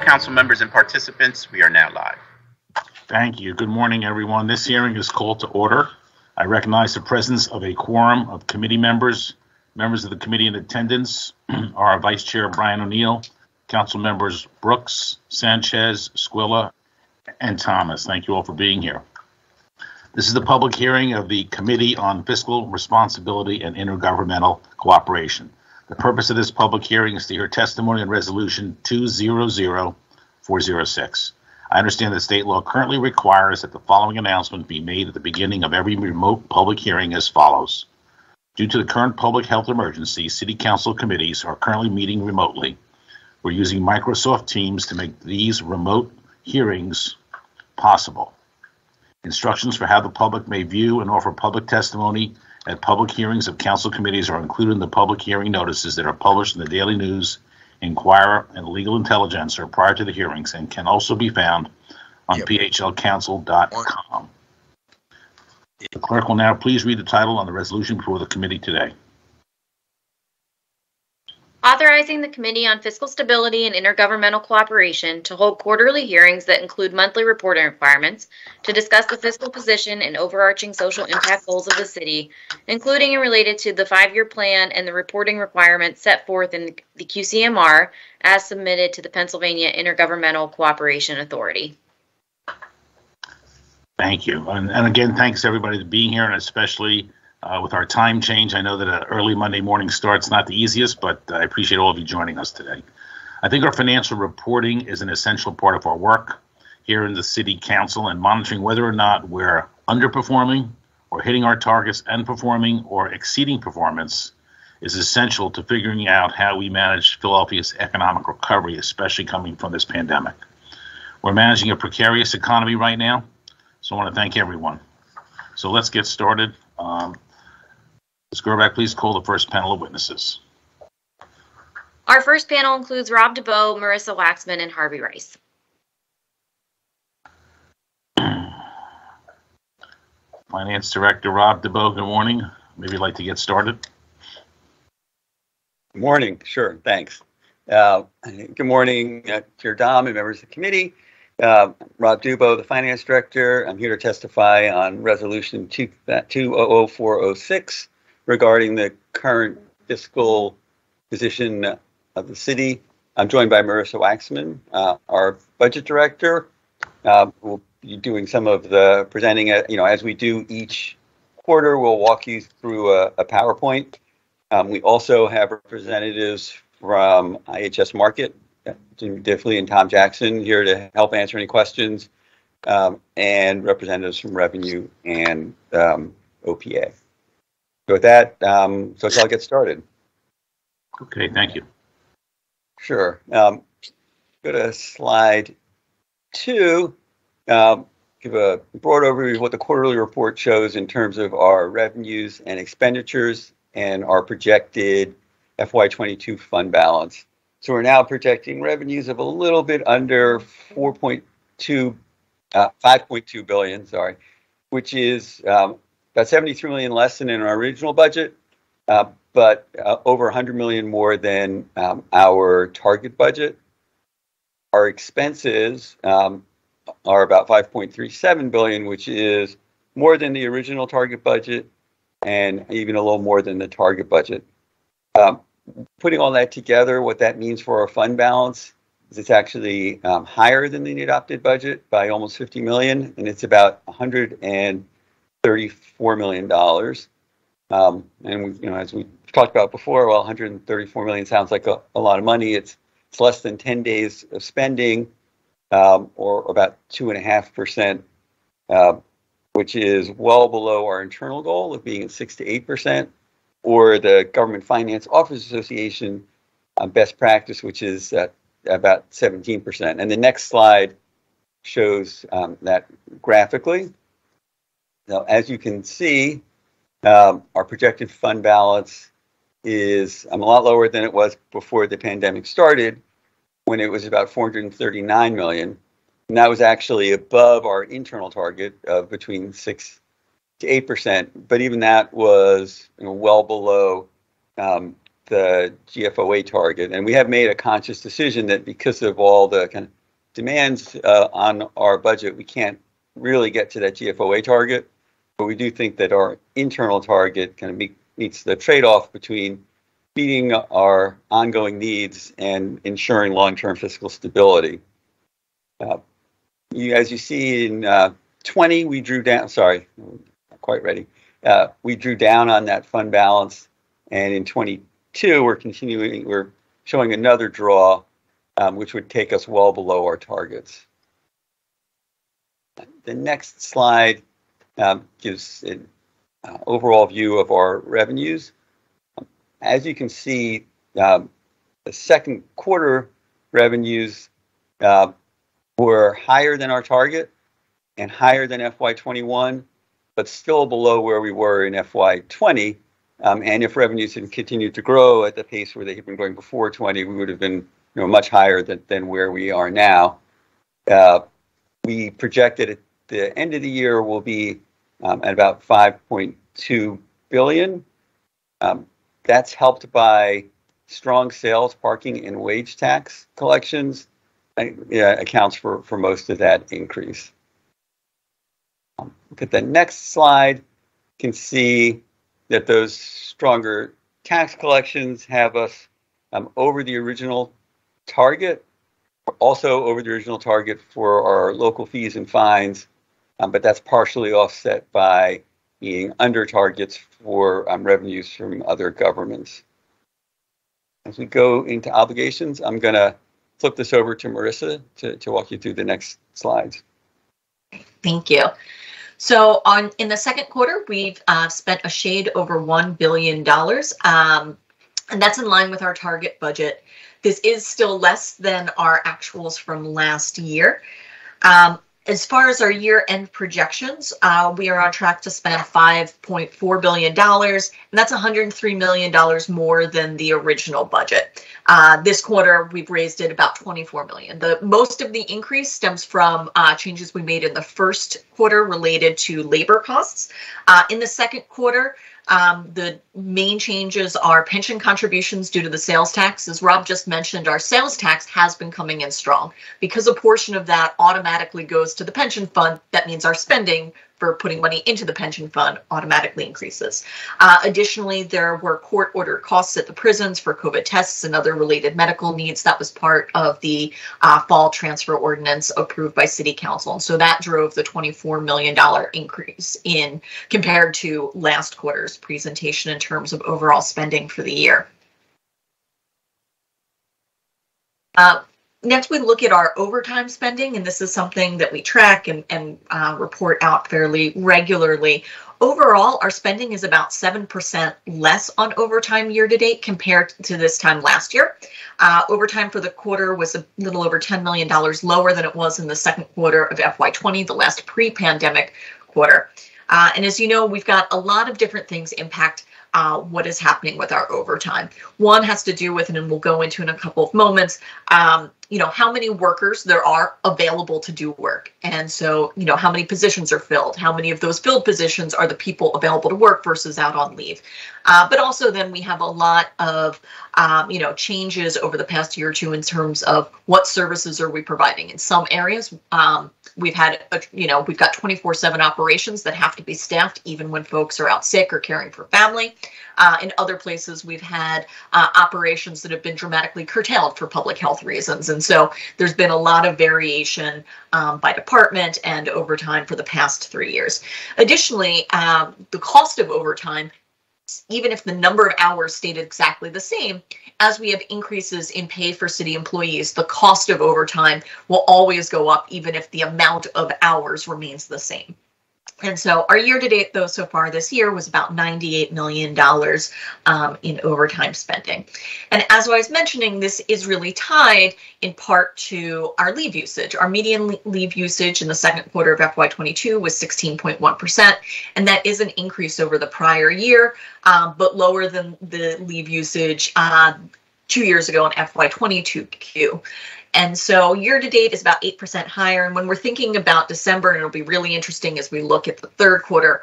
council members and participants, we are now live. Thank you. Good morning, everyone. This hearing is called to order. I recognize the presence of a quorum of committee members. Members of the committee in attendance are Vice Chair Brian O'Neill, Council members Brooks, Sanchez, Squilla, and Thomas. Thank you all for being here. This is the public hearing of the Committee on Fiscal Responsibility and Intergovernmental Cooperation. The purpose of this public hearing is to hear testimony on Resolution 200406. I understand that state law currently requires that the following announcement be made at the beginning of every remote public hearing as follows. Due to the current public health emergency, City Council committees are currently meeting remotely. We're using Microsoft Teams to make these remote hearings possible. Instructions for how the public may view and offer public testimony at public hearings of council committees are included in the public hearing notices that are published in the Daily News, Inquirer, and Legal Intelligencer prior to the hearings and can also be found on phlcouncil.com. The clerk will now please read the title on the resolution before the committee today. Authorizing the Committee on Fiscal Stability and Intergovernmental Cooperation to hold quarterly hearings that include monthly reporting requirements to discuss the fiscal position and overarching social impact goals of the city, including and related to the 5-year plan and the reporting requirements set forth in the QCMR as submitted to the Pennsylvania Intergovernmental Cooperation Authority. Thank you. And again, thanks everybody for being here, and especially with our time change. I know that an early Monday morning start's not the easiest, but I appreciate all of you joining us today. I think our financial reporting is an essential part of our work here in the City Council, and monitoring whether or not we're underperforming or hitting our targets and performing or exceeding performance is essential to figuring out how we manage Philadelphia's economic recovery, especially coming from this pandemic. We're managing a precarious economy right now, so I want to thank everyone. So let's get started. Ms. Gerback, please call the first panel of witnesses. Our first panel includes Rob DeBoe, Marissa Waxman, and Harvey Rice. Finance Director Rob DeBoe, good morning. Maybe you'd like to get started. Good morning. Sure. Thanks. Good morning, Chair Dom and members of the committee. Rob DeBoe, the Finance Director. I'm here to testify on Resolution 200406 regarding the current fiscal position of the city. I'm joined by Marissa Waxman, our Budget Director. We'll be doing some of the presenting, as we do each quarter. We'll walk you through a PowerPoint. We also have representatives from IHS Markit, Jim Diffley and Tom Jackson, here to help answer any questions, and representatives from Revenue and OPA. So with that, so I'll get started. Okay, thank you. Sure. Go to slide 2. Give a broad overview of what the quarterly report shows in terms of our revenues and expenditures and our projected FY22 fund balance. So we're now projecting revenues of a little bit under 5.2 billion, which is about 73 million less than in our original budget, but over 100 million more than our target budget. Our expenses are about 5.37 billion, which is more than the original target budget and even a little more than the target budget. Putting all that together, what that means for our fund balance is it's actually higher than the adopted budget by almost 50 million, and it's about $134 million. And as we talked about before, well, 134 million sounds like a lot of money. It's less than 10 days of spending, or about 2.5%, which is well below our internal goal of being at 6 to 8%. Or the Government Finance Office Association best practice, which is about 17%. And the next slide shows that graphically. Now, as you can see, our projected fund balance is a lot lower than it was before the pandemic started, when it was about 439 million. And that was actually above our internal target of between 6 to 8%, but even that was well below the GFOA target. And we have made a conscious decision that because of all the kind of demands on our budget, we can't really get to that GFOA target. But we do think that our internal target kind of meets the trade-off between meeting our ongoing needs and ensuring long-term fiscal stability. As you see in 20, we drew down, sorry, not quite ready. We drew down on that fund balance, and in 22, we're showing another draw, which would take us well below our targets. The next slide gives an overall view of our revenues. As you can see, the second quarter revenues were higher than our target and higher than FY21, but still below where we were in FY20. And if revenues had continued to grow at the pace where they had been going before 20, we would have been much higher than where we are now. We projected at the end of the year will be at about 5.2 billion. That's helped by strong sales, parking, and wage tax collections. Accounts for most of that increase. Look at the next slide. You can see that those stronger tax collections have us over the original target, also over the original target for our local fees and fines, but that's partially offset by being under targets for revenues from other governments. As we go into obligations, I'm going to flip this over to Marissa to walk you through the next slides. Thank you. So in the second quarter, we've spent a shade over $1 billion, and that's in line with our target budget. This is still less than our actuals from last year. As far as our year-end projections, we are on track to spend $5.4 billion, and that's $103 million more than the original budget. This quarter, we've raised it about $24 million. Most of the increase stems from changes we made in the first quarter related to labor costs. In the second quarter, the main changes are pension contributions due to the sales tax. As Rob just mentioned, our sales tax has been coming in strong. Because a portion of that automatically goes to the pension fund, that means our spending for putting money into the pension fund automatically increases. Additionally, there were court-ordered costs at the prisons for COVID tests and other related medical needs. That was part of the fall transfer ordinance approved by City Council. And so that drove the $24 million increase in compared to last quarter's presentation in terms of overall spending for the year. Next, we look at our overtime spending, and this is something that we track and report out fairly regularly. Overall, our spending is about 7% less on overtime year to date compared to this time last year. Overtime for the quarter was a little over $10 million lower than it was in the second quarter of FY20, the last pre-pandemic quarter. And as you know, we've got a lot of different things impact what is happening with our overtime. One has to do with, and we'll go into in a couple of moments, how many workers there are available to do work. And so, how many positions are filled, how many of those filled positions are the people available to work versus out on leave. But also then we have a lot of, changes over the past year or two in terms of what services are we providing. In some areas, we've had, we've got 24/7 operations that have to be staffed even when folks are out sick or caring for family. In other places, we've had operations that have been dramatically curtailed for public health reasons. And so there's been a lot of variation by department and overtime for the past 3 years. Additionally, the cost of overtime, even if the number of hours stayed exactly the same, as we have increases in pay for city employees, the cost of overtime will always go up, even if the amount of hours remains the same. And so our year-to-date, though, so far this year was about $98 million in overtime spending. And as I was mentioning, this is really tied in part to our leave usage. Our median leave usage in the second quarter of FY22 was 16.1%, and that is an increase over the prior year, but lower than the leave usage 2 years ago in FY22Q. And so year to date is about 8% higher. And when we're thinking about December, and it'll be really interesting as we look at the third quarter,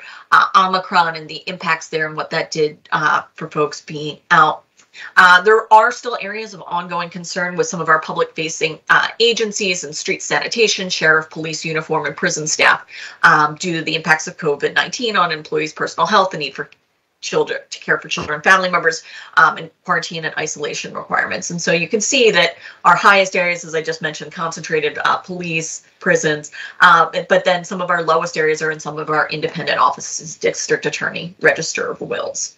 Omicron and the impacts there and what that did for folks being out There are still areas of ongoing concern with some of our public-facing agencies and street sanitation, sheriff, police uniform, and prison staff due to the impacts of COVID-19 on employees' personal health, the need for children to care for children and family members, and quarantine and isolation requirements. And so you can see that our highest areas, as I just mentioned, concentrated police, prisons, but then some of our lowest areas are in some of our independent offices, district attorney, register of wills.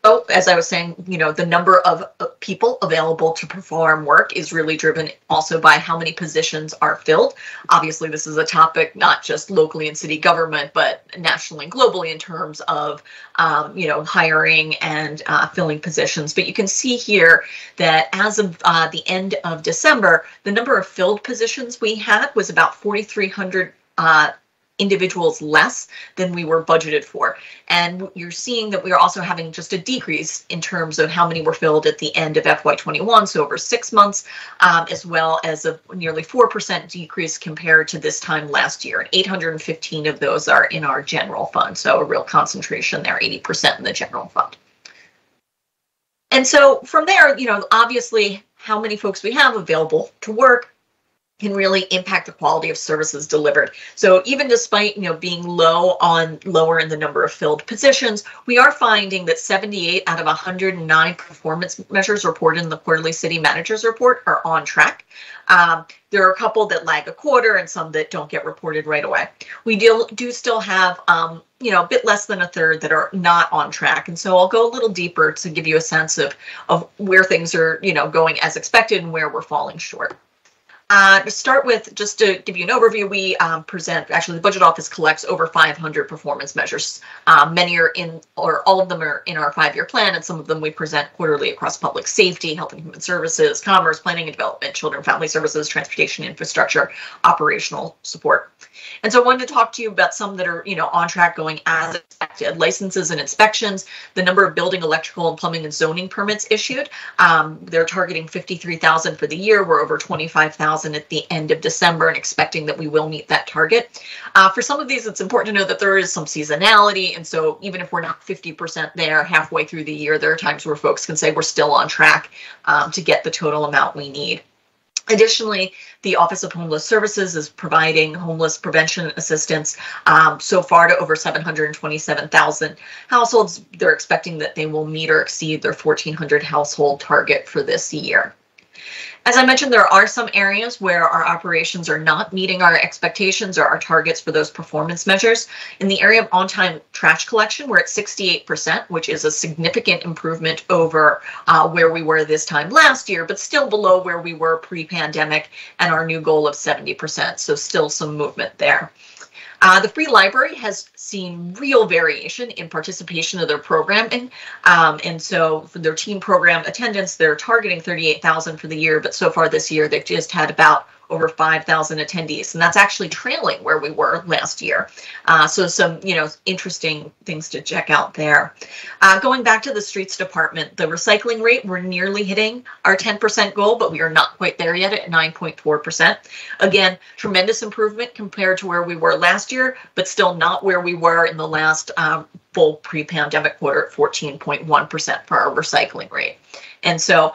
So, as I was saying, the number of people available to perform work is really driven also by how many positions are filled. Obviously, this is a topic not just locally in city government, but nationally and globally in terms of, hiring and filling positions. But you can see here that as of the end of December, the number of filled positions we had was about 4,300 individuals less than we were budgeted for. And you're seeing that we are also having just a decrease in terms of how many were filled at the end of FY21, so over 6 months, as well as a nearly 4% decrease compared to this time last year. And 815 of those are in our general fund, so a real concentration there, 80% in the general fund. And so from there, obviously how many folks we have available to work can really impact the quality of services delivered. So even despite being lower in the number of filled positions, we are finding that 78 out of 109 performance measures reported in the quarterly city managers report are on track. There are a couple that lag a quarter and some that don't get reported right away. We do still have a bit less than a third that are not on track. And so I'll go a little deeper to give you a sense of where things are going as expected and where we're falling short. To start with, just to give you an overview, we actually the budget office collects over 500 performance measures. Many are all of them are in our 5-year plan, and some of them we present quarterly across public safety, health and human services, commerce, planning and development, children, family services, transportation, infrastructure, operational support. And so I wanted to talk to you about some that are, on track going as expected. Licenses and inspections, the number of building, electrical, and plumbing and zoning permits issued. They're targeting 53,000 for the year. We're over 25,000 at the end of December and expecting that we will meet that target. For some of these, it's important to know that there is some seasonality. And so even if we're not 50% there halfway through the year, there are times where folks can say we're still on track to get the total amount we need. Additionally, the Office of Homeless Services is providing homeless prevention assistance so far to over 727,000 households. They're expecting that they will meet or exceed their 1,400 household target for this year. As I mentioned, there are some areas where our operations are not meeting our expectations or our targets for those performance measures. In the area of on-time trash collection, we're at 68%, which is a significant improvement over where we were this time last year, but still below where we were pre-pandemic and our new goal of 70%. So still some movement there. The Free Library has seen real variation in participation of their programming. And so for their teen program attendance, they're targeting 38,000 for the year, but so far this year, they've just had about over 5,000 attendees, and that's actually trailing where we were last year. So some, interesting things to check out there. Going back to the streets department, the recycling rate, we're nearly hitting our 10% goal, but we are not quite there yet at 9.4%. Again, tremendous improvement compared to where we were last year, but still not where we were in the last full pre-pandemic quarter at 14.1% for our recycling rate. And so,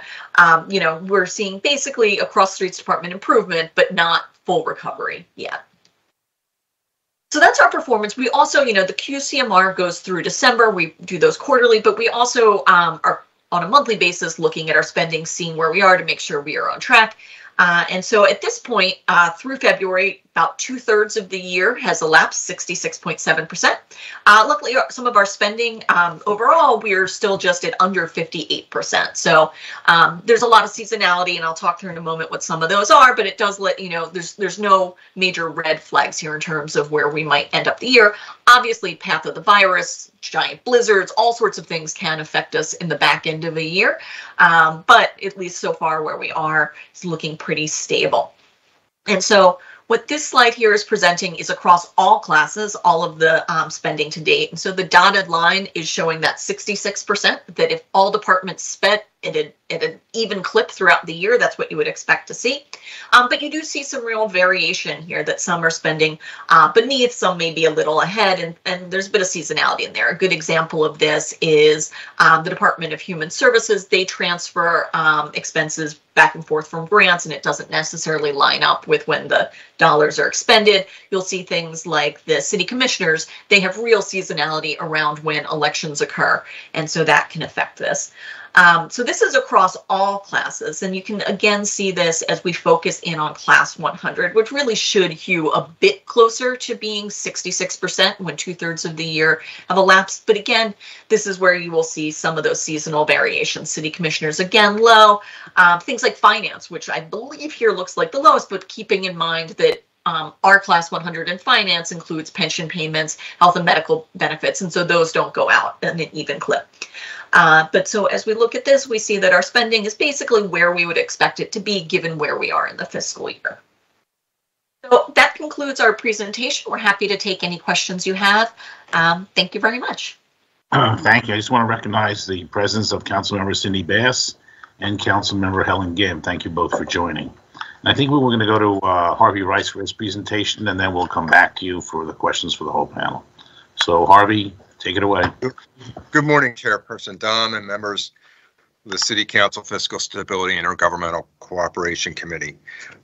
we're seeing basically across streets department improvement, but not full recovery yet. So that's our performance. We also, the QCMR goes through December. We do those quarterly, but we also are on a monthly basis looking at our spending, seeing where we are to make sure we are on track. And so at this point, through February, about 2/3 of the year has elapsed, 66.7%. Luckily, some of our spending overall, we're still just at under 58%. So there's a lot of seasonality, and I'll talk through in a moment what some of those are, but it does let you know there's no major red flags here in terms of where we might end up the year. Obviously, path of the virus, giant blizzards, all sorts of things can affect us in the back end of a year. But at least so far where we are is looking pretty stable. And so what this slide here is presenting is across all classes, all of the spending to date. And so the dotted line is showing that 66%, that if all departments spent at an even clip throughout the year. That's what you would expect to see. But you do see some real variation here, that some are spending beneath, some may be a little ahead, and there's a bit of seasonality in there. A good example of this is the Department of Human Services. They transfer expenses back and forth from grants, and it doesn't necessarily line up with when the dollars are expended. You'll see things like the city commissioners. They have real seasonality around when elections occur, and so that can affect this. So this is across all classes, and you can again see this as we focus in on class 100, which really should hew a bit closer to being 66% when 2/3 of the year have elapsed. But again, this is where you will see some of those seasonal variations. City commissioners, again, low. Things like finance, which I believe here looks like the lowest, but keeping in mind that our class 100 in finance includes pension payments, health and medical benefits, and so those don't go out in an even clip. But so as we look at this, we see that our spending is basically where we would expect it to be given where we are in the fiscal year. So that concludes our presentation. We're happy to take any questions you have. Thank you very much. Thank you. I just want to recognize the presence of Councilmember Cindy Bass and Councilmember Helen Gim. Thank you both for joining. And I think we were going to go to Harvey Rice for his presentation, and then we'll come back to you for the questions for the whole panel. So Harvey, take it away. Good morning, Chairperson Dunn and members of the City Council Fiscal Stability and Intergovernmental Cooperation Committee.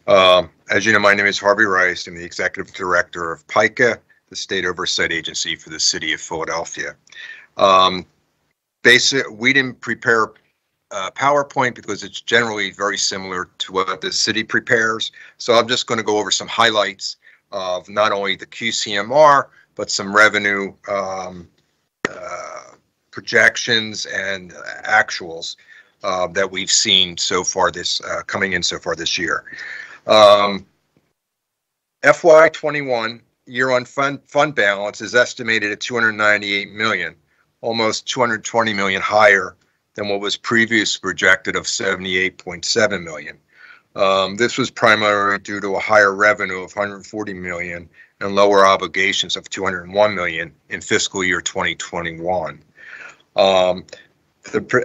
As you know, my name is Harvey Rice. I'm the Executive Director of PICA, the State Oversight Agency for the City of Philadelphia. We didn't prepare PowerPoint because it's generally very similar to what the city prepares. So I'm just going to go over some highlights of not only the QCMR, but some revenue projections and actuals that we've seen so far coming in so far this year. FY21 year-on fund balance is estimated at $298 million, almost $220 million higher than what was previously projected of $78.7 million. This was primarily due to a higher revenue of $140 million and lower obligations of $201 million in fiscal year 2021.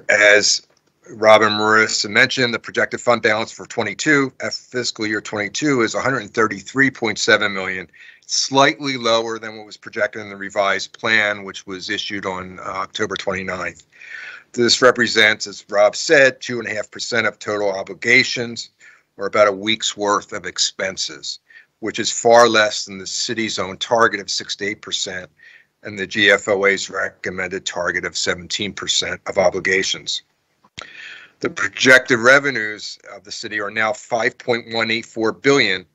As Rob and Marissa mentioned, the projected fund balance for fiscal year 22 is $133.7 million, slightly lower than what was projected in the revised plan, which was issued on October 29th. This represents, as Rob said, 2.5% of total obligations, or about a week's worth of expenses, which is far less than the city's own target of 6 to 8% and the GFOA's recommended target of 17% of obligations. The projected revenues of the city are now $5.184 billion,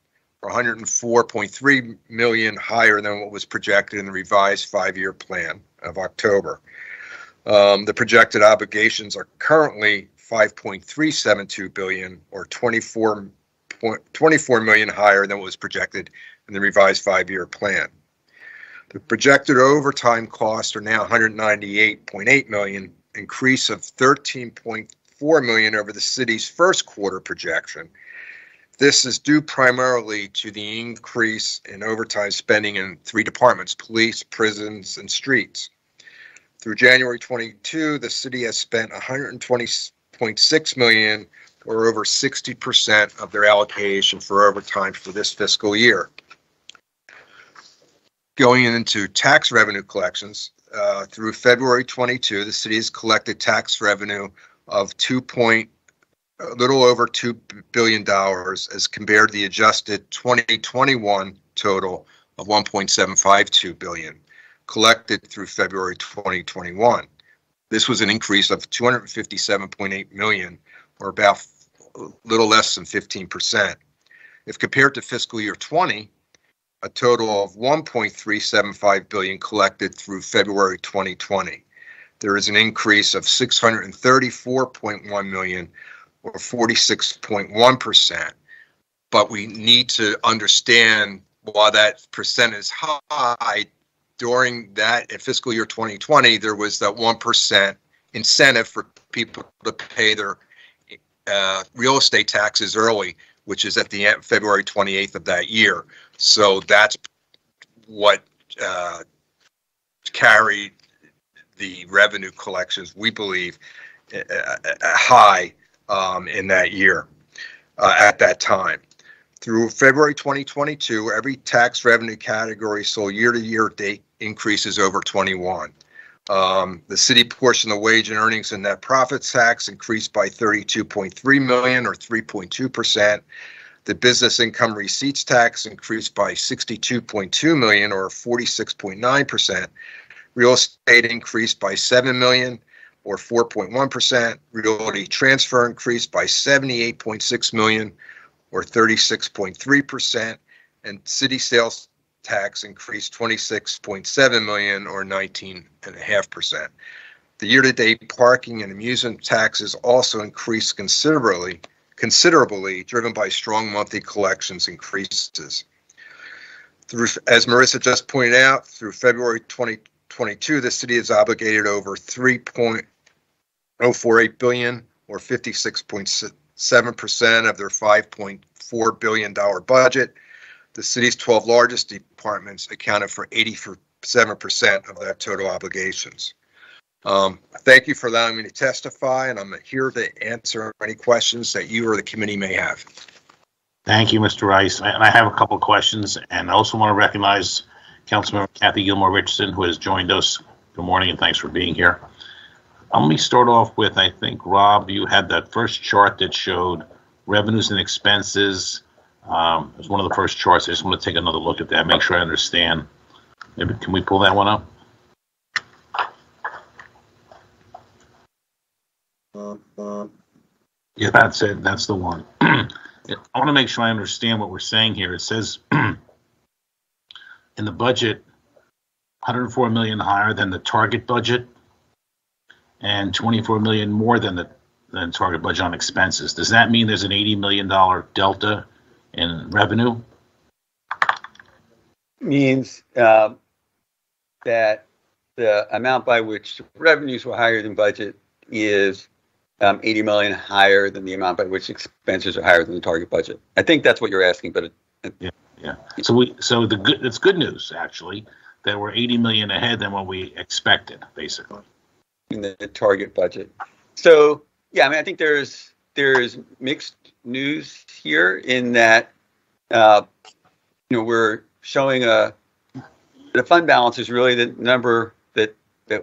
or $104.3 million higher than what was projected in the revised 5-year plan of October. The projected obligations are currently $5.372 billion, or $24 million higher than what was projected in the revised 5-year plan. The projected overtime costs are now $198.8 million, increase of $13.4 million over the city's first quarter projection. This is due primarily to the increase in overtime spending in 3 departments: police, prisons, and streets. Through January 22, the city has spent $120.6 million, or over 60% of their allocation for overtime for this fiscal year. Going into tax revenue collections, through February 22, the city has collected tax revenue of a little over $2 billion as compared to the adjusted 2021 total of $1.752 billion collected through February 2021. This was an increase of $257.8 million, or about a little less than 15%. If compared to fiscal year 20, a total of $1.375 billion collected through February 2020. There is an increase of $634.1 million, or 46.1%. But we need to understand why that percent is high. During that fiscal year 2020, there was that 1% incentive for people to pay their real estate taxes early, which is at the end, February 28th of that year. So that's what carried the revenue collections, we believe, high in that year at that time. Through February 2022, every tax revenue category saw year-to-year date increases over 21. The city portion of wage and earnings and net profits tax increased by $32.3 million or 3.2%. The business income receipts tax increased by $62.2 million or 46.9%. Real estate increased by $7 million or 4.1%. Realty transfer increased by $78.6 million or 36.3%. And city sales tax increased $26.7 million or 19.5%. The year-to-date parking and amusement taxes also increased considerably, driven by strong monthly collections increases. As Marissa just pointed out, through February 2022, the city is obligated over $3.048 billion or 56.7% of their $5.4 billion budget. The city's 12 largest departments accounted for 87% of that total obligations. Thank you for allowing me to testify, and I'm here to answer any questions that you or the committee may have. Thank you, Mr. Rice. And I have a couple of questions, and I also want to recognize Councilmember Kathy Gilmore Richardson, who has joined us. Good morning, and thanks for being here. Let me start off with, I think, Rob, you had that first chart that showed revenues and expenses. It was one of the first charts. I just want to take another look at that, make sure I understand. Maybe can we pull that one up? Yeah, that's it. That's the one. I want to make sure I understand what we're saying here. It says in the budget, 104 million higher than the target budget and 24 million more than target budget on expenses. Does that mean there's an $80 million delta in revenue? Means that the amount by which revenues were higher than budget is 80 million higher than the amount by which expenses are higher than the target budget. I think that's what you're asking, but yeah. So it's good news actually that we're 80 million ahead than what we expected, basically. In the target budget. So yeah, I mean, I think there's mixed news here in that we're showing the fund balance is really the number that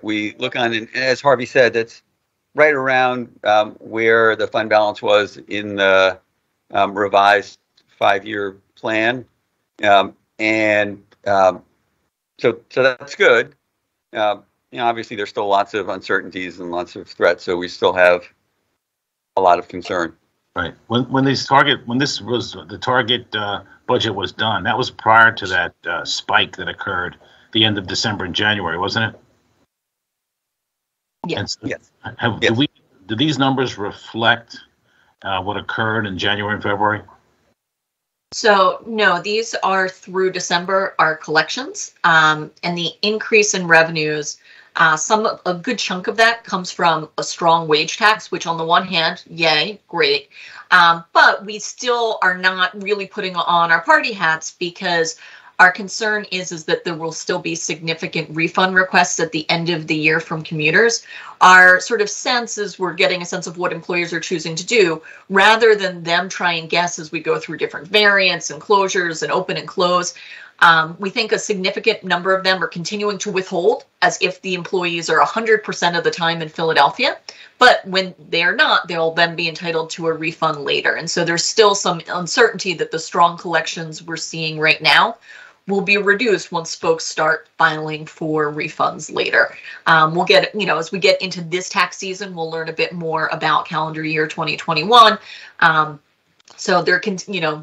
we look on, and as Harvey said, that's right around where the fund balance was in the revised 5-year plan, and so that's good. Obviously there's still lots of uncertainties and lots of threats, so we still have a lot of concern. Right. When the target budget was done, that was prior to that spike that occurred the end of December and January, wasn't it? Yes. Yes. Do these numbers reflect what occurred in January and February? So no, these are through December, our collections, and the increase in revenues. A good chunk of that comes from a strong wage tax, which on the one hand, yay, great. But we still are not really putting on our party hats because our concern is that there will still be significant refund requests at the end of the year from commuters. Our sort of sense is we're getting a sense of what employers are choosing to do rather than them try and guess as we go through different variants and closures and open and close. We think a significant number of them are continuing to withhold as if the employees are 100% of the time in Philadelphia. But when they're not, they'll then be entitled to a refund later. And so there's still some uncertainty that the strong collections we're seeing right now will be reduced once folks start filing for refunds later. We'll get, as we get into this tax season, we'll learn a bit more about calendar year 2021. So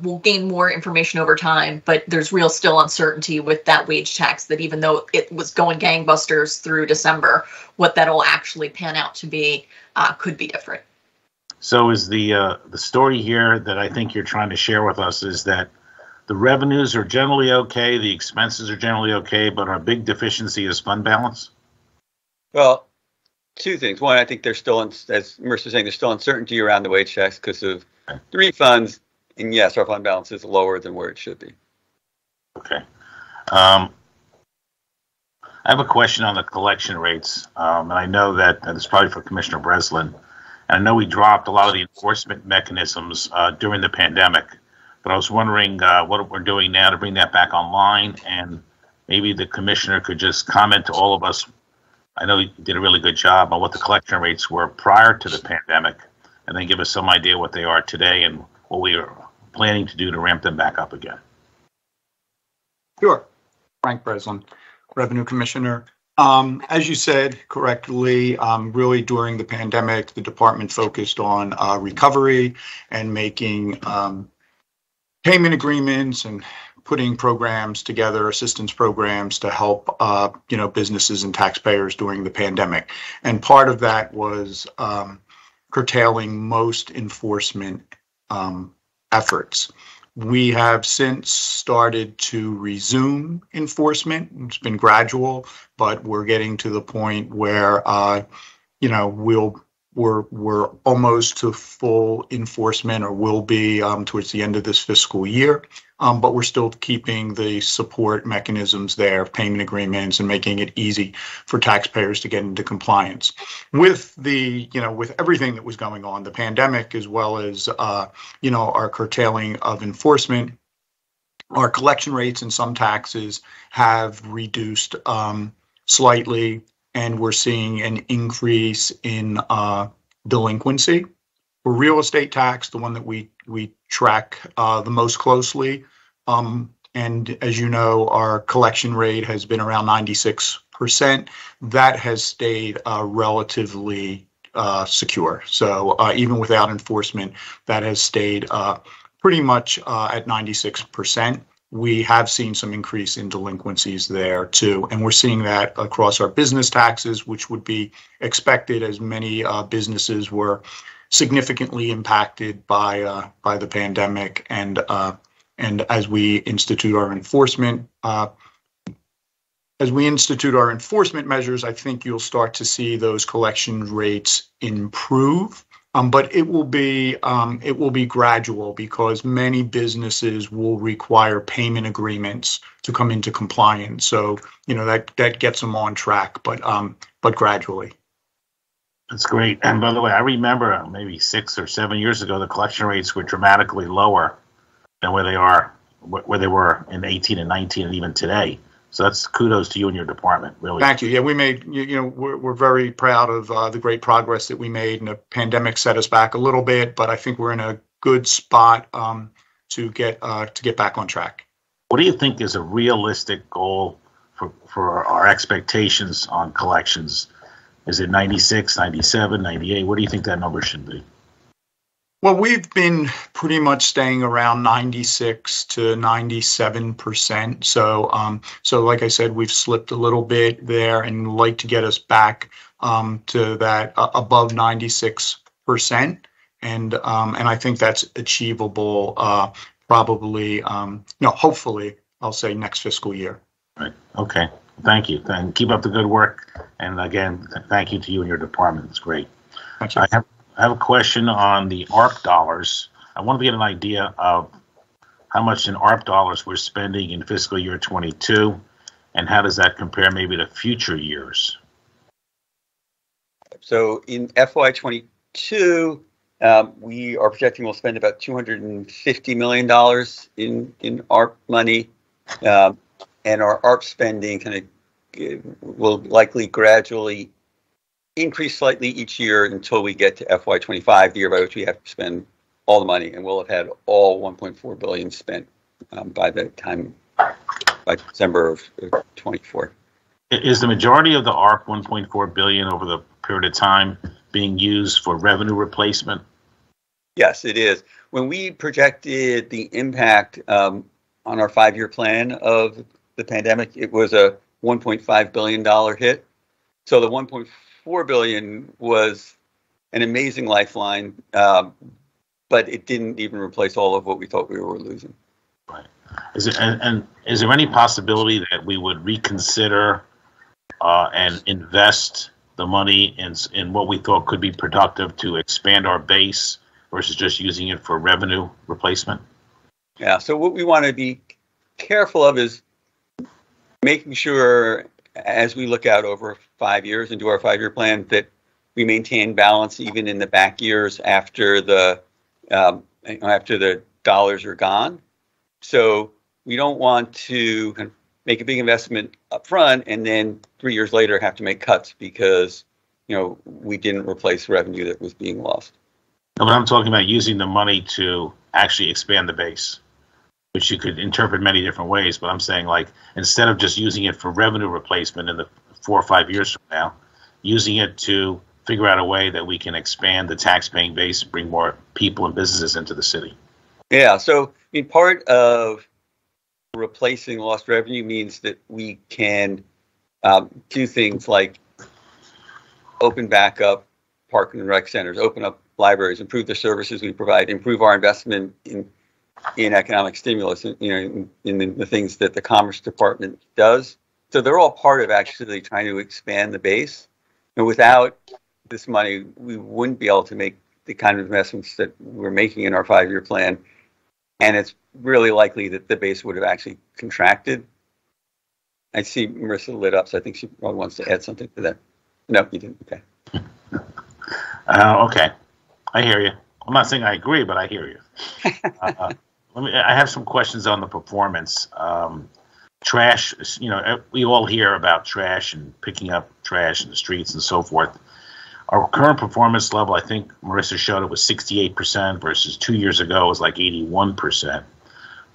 we'll gain more information over time, but there's still uncertainty with that wage tax that even though it was going gangbusters through December, what that'll actually pan out to be could be different. So is the story here that I think you're trying to share with us is that the revenues are generally okay, the expenses are generally okay, but our big deficiency is fund balance? Well, two things. One, I think there's still, as Marissa's saying, there's still uncertainty around the wage tax because of the refunds, and yes, our fund balance is lower than where it should be. Okay. I have a question on the collection rates, and I know that it's probably for Commissioner Breslin. And I know we dropped a lot of the enforcement mechanisms during the pandemic, but I was wondering what we're doing now to bring that back online, and maybe the commissioner could just comment to all of us. I know you did a really good job on what the collection rates were prior to the pandemic, and then give us some idea what they are today and what we are planning to do to ramp them back up again. Sure. Frank Breslin, Revenue Commissioner. As you said correctly, really during the pandemic, the department focused on recovery and making payment agreements and putting programs together, assistance programs to help businesses and taxpayers during the pandemic. And part of that was curtailing most enforcement efforts. We have since started to resume enforcement. It's been gradual, but we're getting to the point where we're almost to full enforcement, or will be towards the end of this fiscal year. But we're still keeping the support mechanisms there, payment agreements, and making it easy for taxpayers to get into compliance with with everything that was going on, the pandemic, as well as our curtailing of enforcement. Our collection rates in some taxes have reduced slightly, and we're seeing an increase in delinquency. For real estate tax, the one that we track the most closely, and as you know, our collection rate has been around 96%. That has stayed relatively secure. So even without enforcement, that has stayed pretty much at 96%. We have seen some increase in delinquencies there too, and we're seeing that across our business taxes, which would be expected, as many businesses were significantly impacted by the pandemic, and as we institute our enforcement measures, I think you'll start to see those collection rates improve. But it will be gradual, because many businesses will require payment agreements to come into compliance. So that gets them on track, but gradually. That's great. And by the way, I remember maybe 6 or 7 years ago, the collection rates were dramatically lower than where they were in 18 and 19, and even today. So that's kudos to you and your department, really. Thank you. Yeah, we made, we're very proud of the great progress that we made, and the pandemic set us back a little bit, but I think we're in a good spot to get back on track. What do you think is a realistic goal for our expectations on collections? Is it 96, 97, 98? What do you think that number should be? Well, we've been pretty much staying around 96 to 97%. So like I said, we've slipped a little bit there, and like to get us back to that above 96%. And I think that's achievable probably, hopefully, I'll say next fiscal year. Right. Okay. Thank you. And keep up the good work. And again, thank you to you and your department. It's great. Thank you. I have a question on the ARP dollars. I want to get an idea of how much in ARP dollars we're spending in fiscal year 22, and how does that compare maybe to future years? So in FY22, we are projecting we'll spend about $250 million in ARP money, and our ARP spending will likely gradually increase slightly each year until we get to FY25, the year by which we have to spend all the money, and we'll have had all 1.4 billion spent by December of 24. Is the majority of the ARP 1.4 billion over the period of time being used for revenue replacement? Yes, it is. When we projected the impact on our 5-year plan of the pandemic, it was a $1.5 billion hit. So the 1.4 billion was an amazing lifeline, but it didn't even replace all of what we thought we were losing. Right. Is there any possibility that we would reconsider and invest the money in what we thought could be productive to expand our base versus just using it for revenue replacement? Yeah. So what we want to be careful of is making sure, as we look out over 5 years and do our 5-year plan, that we maintain balance even in the back years after the dollars are gone. So we don't want to kind of make a big investment up front and then 3 years later have to make cuts because, we didn't replace revenue that was being lost. No, but I'm talking about using the money to actually expand the base, which you could interpret many different ways. But I'm saying, like, instead of just using it for revenue replacement in the 4 or 5 years from now, using it to figure out a way that we can expand the tax-paying base and bring more people and businesses into the city. Yeah, so part of replacing lost revenue means that we can do things like open back up park and rec centers, open up libraries, improve the services we provide, improve our investment in economic stimulus, in the things that the Commerce Department does. So they're all part of actually trying to expand the base. And without this money, we wouldn't be able to make the kind of investments that we're making in our 5-year plan. And it's really likely that the base would have actually contracted. I see Marissa lit up, so I think she probably wants to add something to that. No, you didn't. Okay. Okay. I hear you. I'm not saying I agree, but I hear you. I have some questions on the performance. Trash, we all hear about trash and picking up trash in the streets and so forth. Our current performance level, I think Marissa showed it was 68% versus 2 years ago it was like 81%.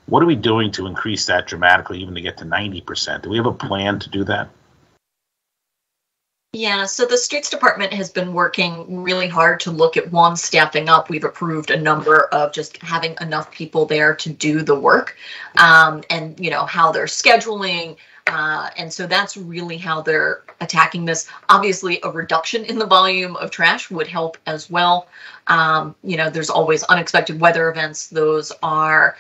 What are we doing to increase that dramatically, even to get to 90%? Do we have a plan to do that? Yeah, so the Streets Department has been working really hard to look at staffing up. We've approved a number of just having enough people there to do the work, and how they're scheduling. And so that's really how they're attacking this. Obviously, a reduction in the volume of trash would help as well. There's always unexpected weather events. Those are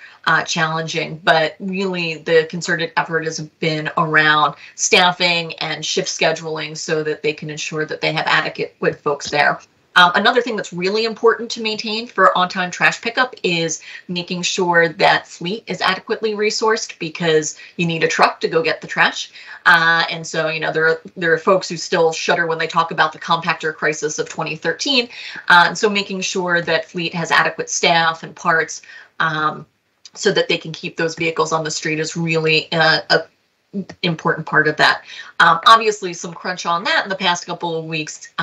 challenging, but really the concerted effort has been around staffing and shift scheduling so that they can ensure that they have adequate folks there. Another thing that's really important to maintain for on-time trash pickup is making sure that fleet is adequately resourced, because you need a truck to go get the trash. And so, there are folks who still shudder when they talk about the compactor crisis of 2013. And so making sure that fleet has adequate staff and parts so that they can keep those vehicles on the street is really a important part of that. Obviously, some crunch on that in the past couple of weeks.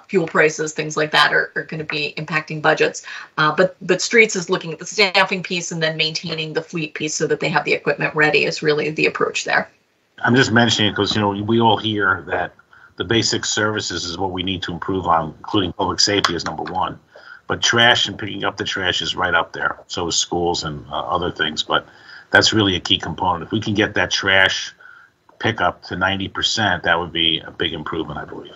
Fuel prices, things like that, are going to be impacting budgets. But Streets is looking at the staffing piece and then maintaining the fleet piece so that they have the equipment ready is really the approach there. I'm just mentioning it because we all hear that the basic services is what we need to improve on, including public safety is number one. But trash and picking up the trash is right up there. So is schools and other things. But that's really a key component. If we can get that trash pick up to 90%, that would be a big improvement, I believe.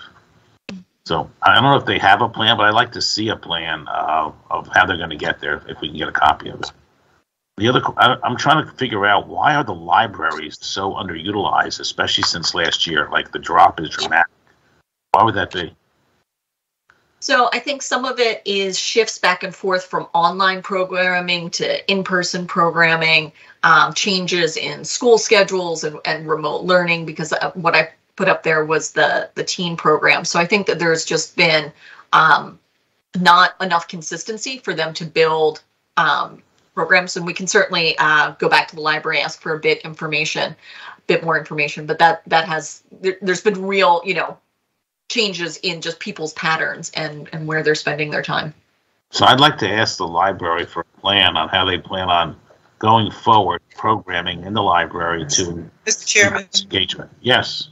So I don't know if they have a plan, but I'd like to see a plan of how they're going to get there if we can get a copy of it. I'm trying to figure out, why are the libraries so underutilized, especially since last year? Like, the drop is dramatic. Why would that be? So I think some of it is shifts back and forth from online programming to in-person programming, changes in school schedules and remote learning, because what I put up there was the teen program. So I think that there's just been not enough consistency for them to build programs. And we can certainly go back to the library, ask for a bit more information. But there's been real, changes in just people's patterns and where they're spending their time. So I'd like to ask the library for a plan on how they plan on going forward programming in the library to Mr. Chairman. Engagement. Yes.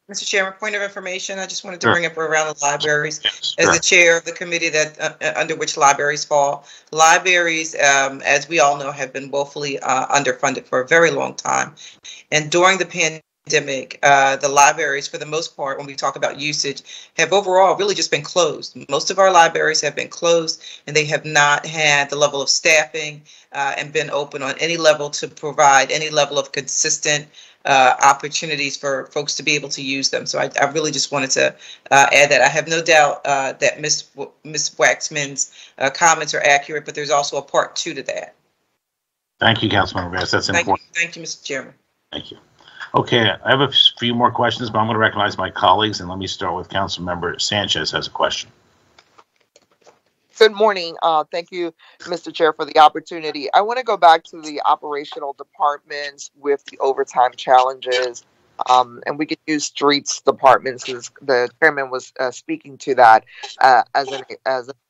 Mr. Chairman, point of information. I just wanted to bring up around the libraries. Yes, as the chair of the committee that under which libraries fall. Libraries, as we all know, have been woefully underfunded for a very long time. And during the pandemic, the libraries, for the most part, when we talk about usage, have overall really just been closed. Most of our libraries have been closed, and they have not had the level of staffing and been open on any level to provide any level of consistent opportunities for folks to be able to use them. So I really just wanted to add that. I have no doubt that Ms. Waxman's comments are accurate, but there's also a part 2 to that. Thank you, Councilmember Bass. That's important. Thank you, Mr. Chairman. Thank you. Okay, I have a few more questions, but I'm going to recognize my colleagues, and let me start with Councilmember Sanchez has a question. Good morning. Thank you, Mr. Chair, for the opportunity. I want to go back to the operational departments with the overtime challenges, and we could use streets departments as the chairman was speaking to that as an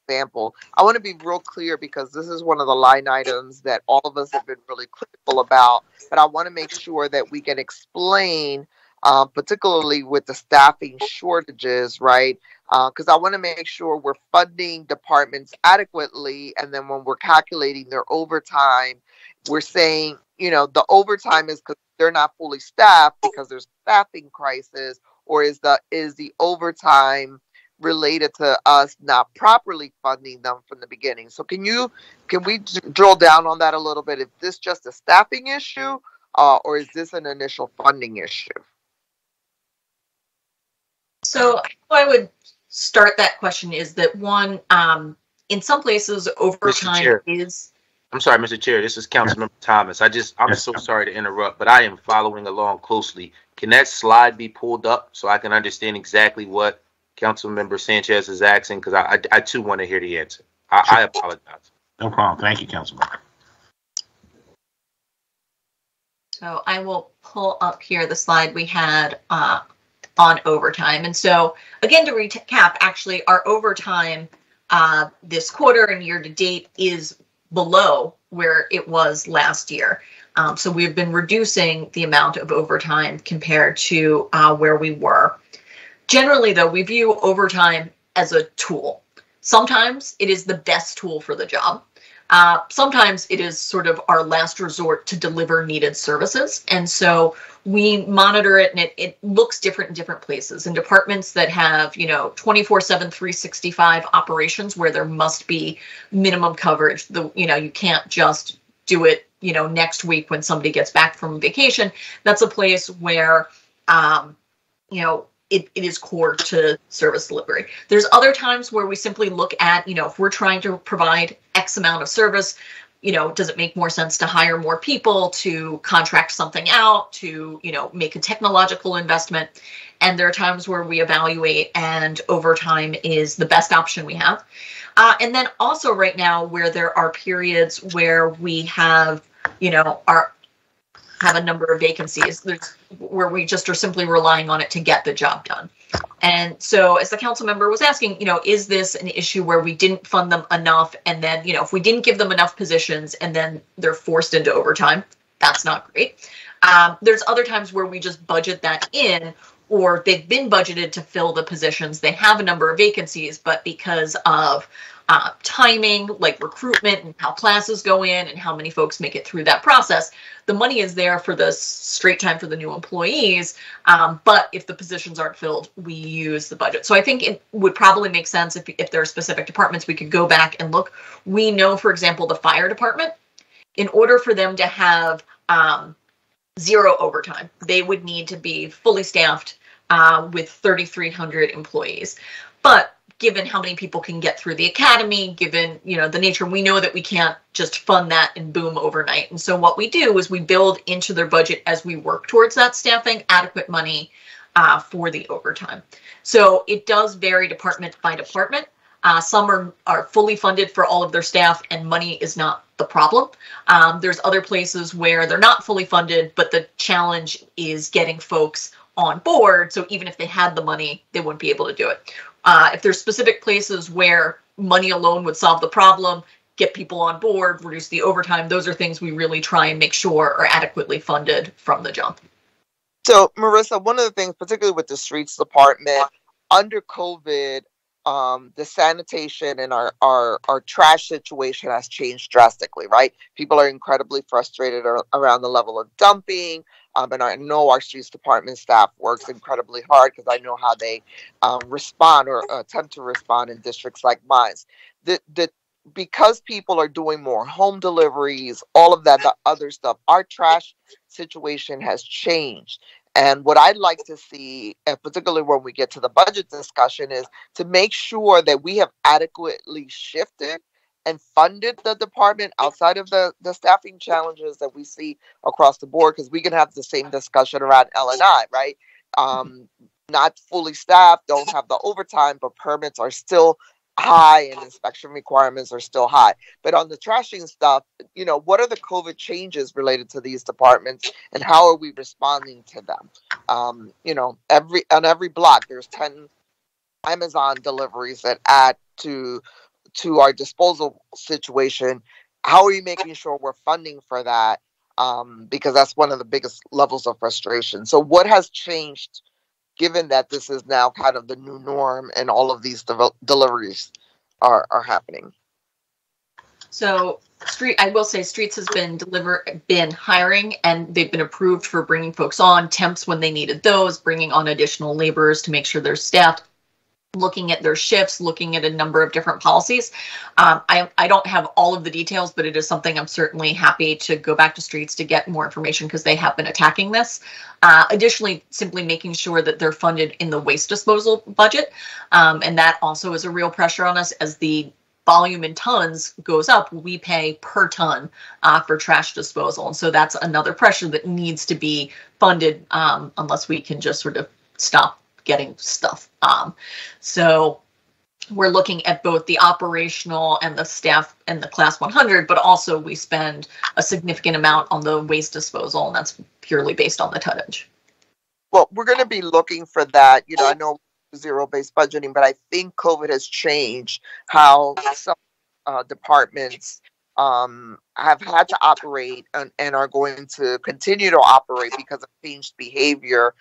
example. I want to be real clear because this is one of the line items that all of us have been really critical about, but I want to make sure that we can explain, particularly with the staffing shortages, right? Because I want to make sure we're funding departments adequately. And then when we're calculating their overtime, we're saying, the overtime is because they're not fully staffed because there's a staffing crisis, or is the overtime related to us not properly funding them from the beginning? So can we drill down on that a little bit? Is this just a staffing issue, or is this an initial funding issue? So how I would start that question is that one, in some places overtime is. I'm sorry, Mr. Chair, this is Councilmember Thomas. I'm so sorry to interrupt, but I am following along closely. Can that slide be pulled up so I can understand exactly what Councilmember Sanchez is asking? Because I too want to hear the answer. I apologize. No problem. Thank you, Councilmember. So I will pull up here the slide we had on overtime. And so again, to recap, actually our overtime this quarter and year to date is below where it was last year. So we've been reducing the amount of overtime compared to where we were. Generally, though, we view overtime as a tool. Sometimes it is the best tool for the job. Sometimes it is sort of our last resort to deliver needed services. And so we monitor it, and it looks different in different places. In departments that have, 24/7, 365 operations where there must be minimum coverage, you can't just do it, next week when somebody gets back from vacation. That's a place where, it is core to service delivery. There's other times where we simply look at, if we're trying to provide X amount of service, does it make more sense to hire more people, to contract something out, to, make a technological investment? And there are times where we evaluate and overtime is the best option we have. And then also right now where there are periods where we have, have a number of vacancies where we just are simply relying on it to get the job done. And so as the council member was asking, is this an issue where we didn't fund them enough? And then, if we didn't give them enough positions and then they're forced into overtime, that's not great. There's other times where we just budget that in, or they've been budgeted to fill the positions. They have a number of vacancies, but because of timing, like recruitment and how classes go in and how many folks make it through that process, the money is there for the straight time for the new employees. But if the positions aren't filled, we use the budget. So I think it would probably make sense if there are specific departments, we could go back and look. We know, for example, the fire department, in order for them to have zero overtime, they would need to be fully staffed with 3,300 employees. But given how many people can get through the academy, given, the nature, we know that we can't just fund that and boom overnight. And so what we do is we build into their budget as we work towards that staffing, adequate money for the overtime. So it does vary department by department. Some are fully funded for all of their staff and money is not the problem. There's other places where they're not fully funded, but the challenge is getting folks on board. So even if they had the money, they wouldn't be able to do it. If there's specific places where money alone would solve the problem, get people on board, reduce the overtime, those are things we really try and make sure are adequately funded from the jump. So, Marissa, one of the things, particularly with the streets department, under COVID, the sanitation and our trash situation has changed drastically, right? People are incredibly frustrated around the level of dumping. And I know our streets department staff works incredibly hard because I know how they respond or attempt to respond in districts like mine. Because people are doing more home deliveries, all of that, the other stuff, our trash situation has changed. And what I'd like to see, and particularly when we get to the budget discussion, is to make sure that we have adequately shifted and funded the department outside of the staffing challenges that we see across the board? Because we can have the same discussion around L&I, right? Not fully staffed, don't have the overtime, but permits are still high and inspection requirements are still high. But on the trashing stuff, what are the COVID changes related to these departments and how are we responding to them? On every block, there's 10 Amazon deliveries that add to our disposal situation. How are you making sure we're funding for that? Because that's one of the biggest levels of frustration. So what has changed given that this is now kind of the new norm and all of these deliveries are happening? So I will say Streets has been hiring, and they've been approved for bringing folks on, temps when they needed those, bringing on additional laborers to make sure they're staffed, looking at their shifts, looking at a number of different policies. I don't have all of the details, but it is something I'm certainly happy to go back to Streets to get more information because they have been attacking this. Additionally, simply making sure that they're funded in the waste disposal budget. And that also is a real pressure on us as the volume in tons goes up, we pay per ton for trash disposal. And so that's another pressure that needs to be funded unless we can just sort of stop getting stuff. So we're looking at both the operational and the staff and the class 100, but also we spend a significant amount on the waste disposal, and that's purely based on the tonnage. Well, we're going to be looking for that. I know zero-based budgeting, but I think COVID has changed how some departments have had to operate and are going to continue to operate because of changed behavior.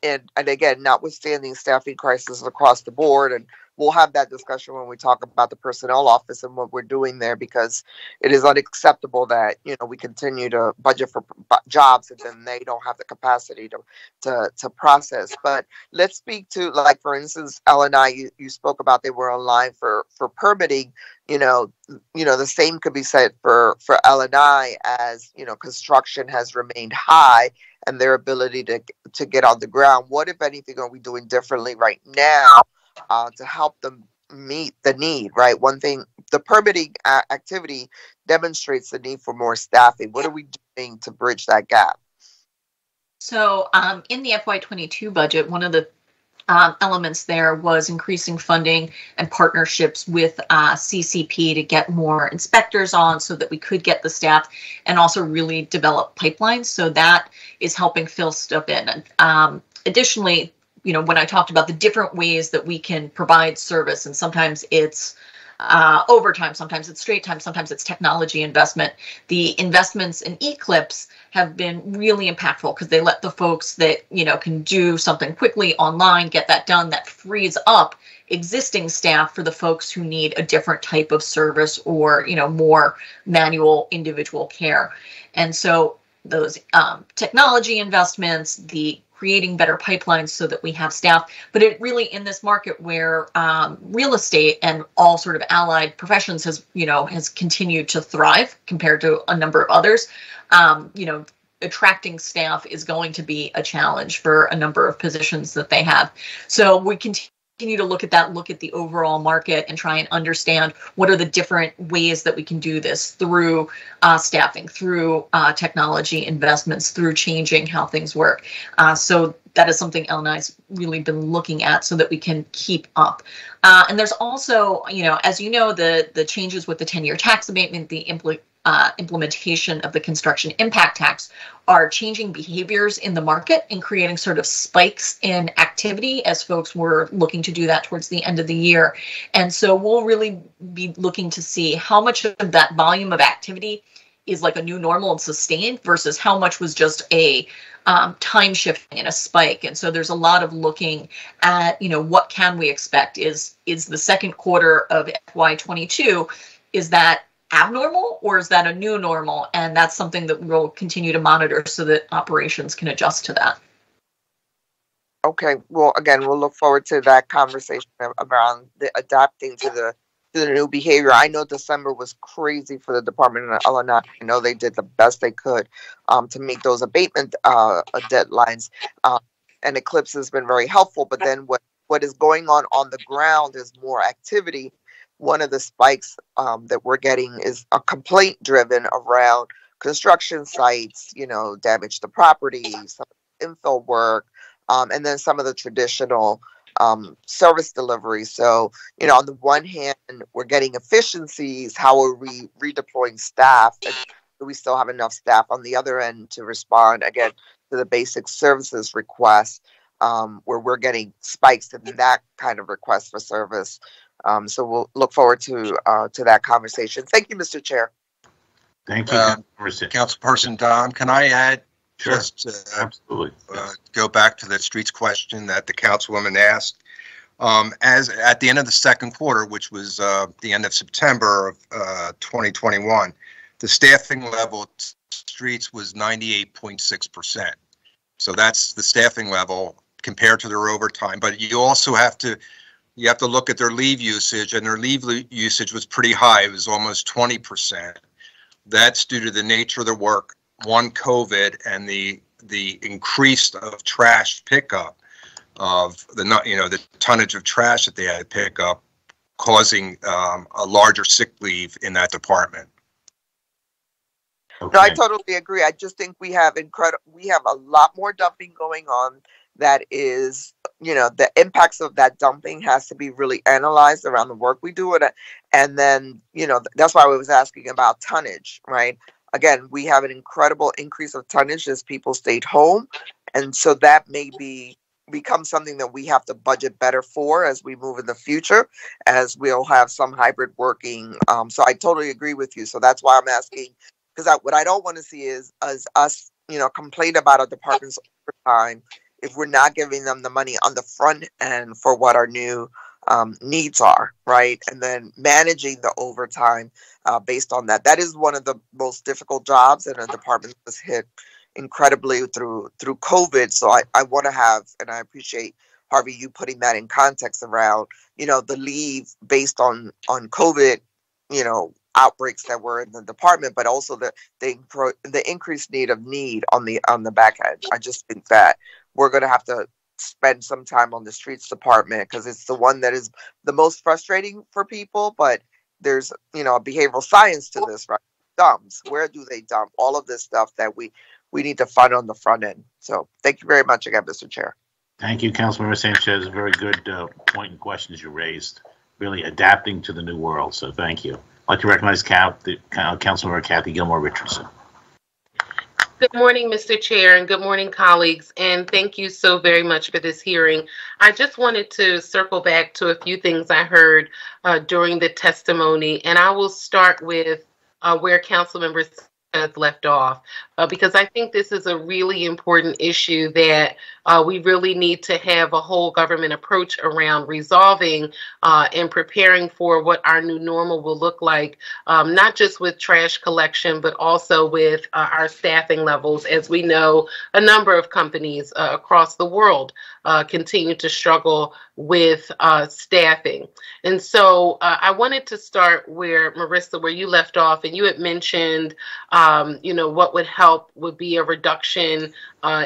And again, notwithstanding staffing crisis across the board, and we'll have that discussion when we talk about the personnel office and what we're doing there, because it is unacceptable that we continue to budget for jobs and then they don't have the capacity to process. But let's speak to, like, for instance, L&I, you spoke about they were online for permitting. The same could be said for L&I as construction has remained high and their ability to get on the ground. What, if anything, are we doing differently right now to help them meet the need, right? One thing, the permitting activity demonstrates the need for more staffing. What are we doing to bridge that gap? So in the FY22 budget, one of the elements there was increasing funding and partnerships with CCP to get more inspectors on so that we could get the staff and also really develop pipelines. So that is helping fill stuff in. And additionally, when I talked about the different ways that we can provide service, and sometimes it's overtime, sometimes it's straight time, sometimes it's technology investment. The investments in Eclipse have been really impactful because they let the folks that, can do something quickly online, get that done. That frees up existing staff for the folks who need a different type of service or, more manual individual care. And so those technology investments, the creating better pipelines so that we have staff, but it really, in this market where real estate and all sort of allied professions has continued to thrive compared to a number of others, attracting staff is going to be a challenge for a number of positions that they have. So we continue to look at the overall market and try and understand what are the different ways that we can do this through staffing, through technology investments, through changing how things work. So that is something L&I's really been looking at so that we can keep up. And there's also, as you know, the changes with the 10-year tax abatement, the implementation of the construction impact tax are changing behaviors in the market and creating sort of spikes in activity as folks were looking to do that towards the end of the year. And so we'll really be looking to see how much of that volume of activity is like a new normal and sustained versus how much was just a time shifting and a spike. And so there's a lot of looking at, what can we expect? Is the second quarter of FY22, is that abnormal or is that a new normal? And that's something that we'll continue to monitor so that operations can adjust to that. Okay. Well, again, we'll look forward to that conversation around the adapting to the new behavior. I know December was crazy for the Department of L&I. I know they did the best they could to meet those abatement deadlines. And Eclipse has been very helpful. But then what is going on the ground is more activity. one of the spikes that we're getting is a complaint driven around construction sites, damage to property, some infill work, and then some of the traditional service delivery. So, on the one hand, we're getting efficiencies. How are we redeploying staff? And do we still have enough staff on the other end to respond, again, to the basic services requests, where we're getting spikes in that kind of request for service? So we'll look forward to that conversation. Thank you, Mr. Chair. Thank you, Councilperson Dom. Can I add? Sure. Just Absolutely. Go back to the streets question that the councilwoman asked. As at the end of the second quarter, which was the end of September of 2021, the staffing level at streets was 98.6%. So that's the staffing level compared to their overtime. But you also have to look at their leave usage, and their leave usage was pretty high. It was almost 20%. That's due to the nature of the work. One, COVID, and the increase of trash pickup, of the tonnage of trash that they had to pick up, causing a larger sick leave in that department. Okay. No, I totally agree. I just think we have a lot more dumping going on. That is, the impacts of that dumping has to be really analyzed around the work we do. And then, that's why I was asking about tonnage, right? Again, we have an incredible increase of tonnage as people stayed home. And so that may become something that we have to budget better for as we move in the future, as we'll have some hybrid working. So I totally agree with you. So that's why I'm asking, because what I don't want to see is us, complain about our department's overtime if we're not giving them the money on the front end for what our new needs are, right? And then managing the overtime based on that. That is one of the most difficult jobs in a department that was hit incredibly through COVID. So I want to have, and I appreciate, Harvey, you putting that in context around, the leave based on COVID, outbreaks that were in the department, but also the increased need on the back end. I just think that we're going to have to spend some time on the streets department, because it's the one that is the most frustrating for people. But there's, a behavioral science to this, right? Dumps. Where do they dump? All of this stuff that we need to fund on the front end. So thank you very much again, Mr. Chair. Thank you, Councilmember Sanchez. A very good point and questions you raised. Really adapting to the new world. So thank you. I'd like to recognize Councilmember Kathy Gilmore Richardson. Good morning, Mr. Chair, and good morning, colleagues, and thank you so very much for this hearing. I just wanted to circle back to a few things I heard during the testimony, and I will start with where Councilmember has left off, because I think this is a really important issue that we really need to have a whole government approach around resolving and preparing for what our new normal will look like, not just with trash collection, but also with our staffing levels. As we know, a number of companies across the world continue to struggle with staffing. And so I wanted to start where, Marissa, where you left off, and you had mentioned, what would help would be a reduction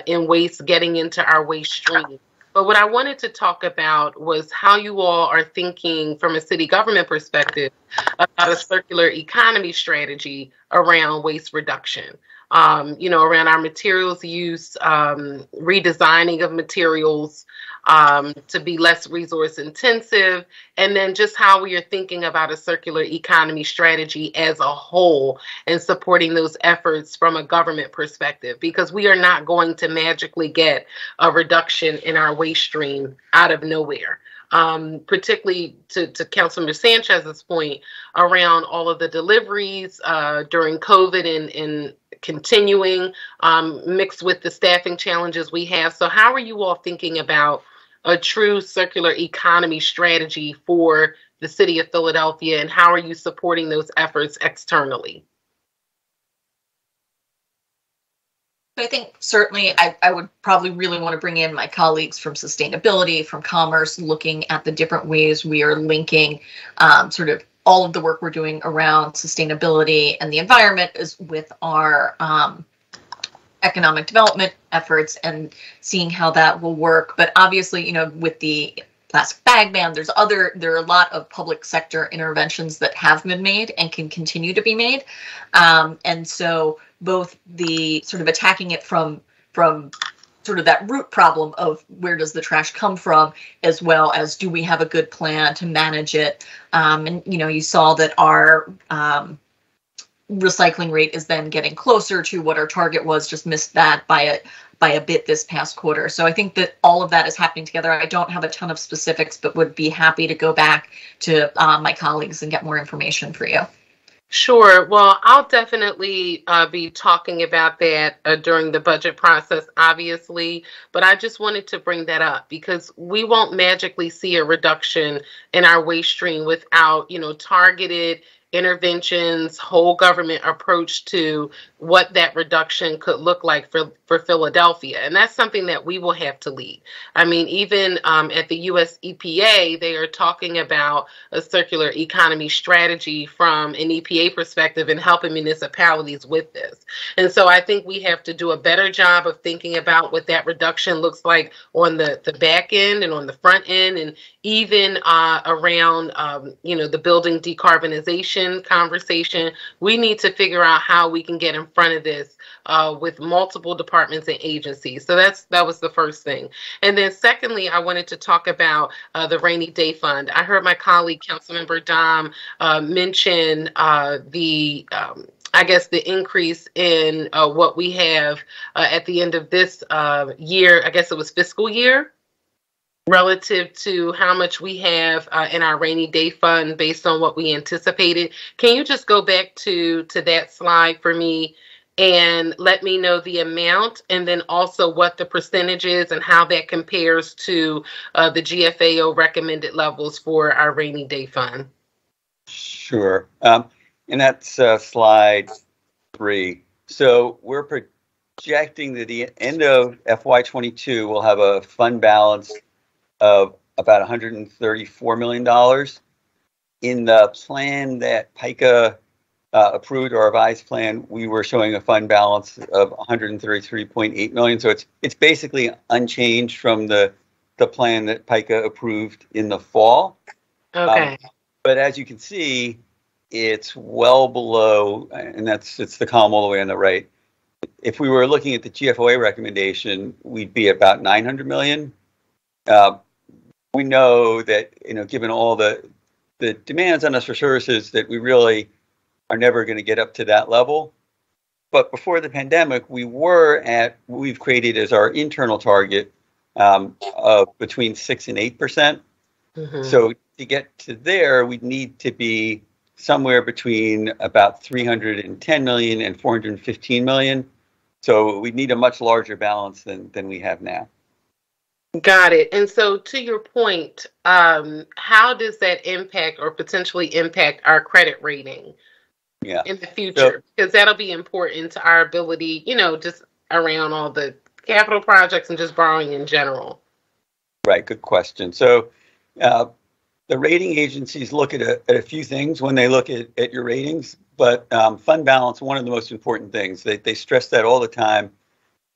in waste getting into our waste stream. But what I wanted to talk about was how you all are thinking from a city government perspective about a circular economy strategy around waste reduction. Around our materials use, redesigning of materials to be less resource intensive, and then just how we are thinking about a circular economy strategy as a whole and supporting those efforts from a government perspective, because we are not going to magically get a reduction in our waste stream out of nowhere. Particularly to Councilmember Sanchez's point around all of the deliveries during COVID and continuing, mixed with the staffing challenges we have. So how are you all thinking about a true circular economy strategy for the city of Philadelphia, and how are you supporting those efforts externally? I think certainly I would probably really want to bring in my colleagues from sustainability, from commerce, looking at the different ways we are linking sort of all of the work we're doing around sustainability and the environment is with our economic development efforts and seeing how that will work. But obviously, with the plastic bag ban. There are a lot of public sector interventions that have been made and can continue to be made. And so both the sort of attacking it from sort of that root problem of where does the trash come from, as well as do we have a good plan to manage it. And, you saw that our recycling rate is then getting closer to what our target was, just missed that by a bit this past quarter. So I think that all of that is happening together. I don't have a ton of specifics, but would be happy to go back to my colleagues and get more information for you. Sure. Well, I'll definitely be talking about that during the budget process, obviously, but I just wanted to bring that up because we won't magically see a reduction in our waste stream without, targeted interventions, whole government approach to what that reduction could look like for Philadelphia. And that's something that we will have to lead. I mean, even at the US EPA, they are talking about a circular economy strategy from an EPA perspective and helping municipalities with this. And so I think we have to do a better job of thinking about what that reduction looks like on the back end and on the front end, and even around, the building decarbonization conversation. We need to figure out how we can get in front of this with multiple departments and agencies. So that was the first thing. And then secondly, I wanted to talk about the rainy day fund. I heard my colleague, Councilmember Dom, mention the increase in what we have at the end of this year. I guess it was fiscal year, relative to how much we have in our rainy day fund based on what we anticipated. Can you just go back to that slide for me and let me know the amount, and then also what the percentage is and how that compares to the GFAO recommended levels for our rainy day fund? Sure. And that's slide 3. So we're projecting that the end of FY22 will have a fund balance of about $134 million. In the plan that PICA approved, our revised plan, we were showing a fund balance of $133.8 million. So it's basically unchanged from the plan that PICA approved in the fall. Okay. But as you can see, it's well below, and it's the column all the way on the right. If we were looking at the GFOA recommendation, we'd be about $900 million. We know that, given all the demands on us for services, that we really are never going to get up to that level. But before the pandemic, we were at what we've created as our internal target of between 6% and 8%. Mm-hmm. So to get to there, we'd need to be somewhere between about 310 million and 415 million. So we need a much larger balance than we have now. Got it. And so to your point, how does that impact or potentially impact our credit rating in the future? Because that'll be important to our ability, just around all the capital projects and just borrowing in general. Right. Good question. So the rating agencies look at a few things when they look at your ratings, but fund balance, one of the most important things. They stress that all the time,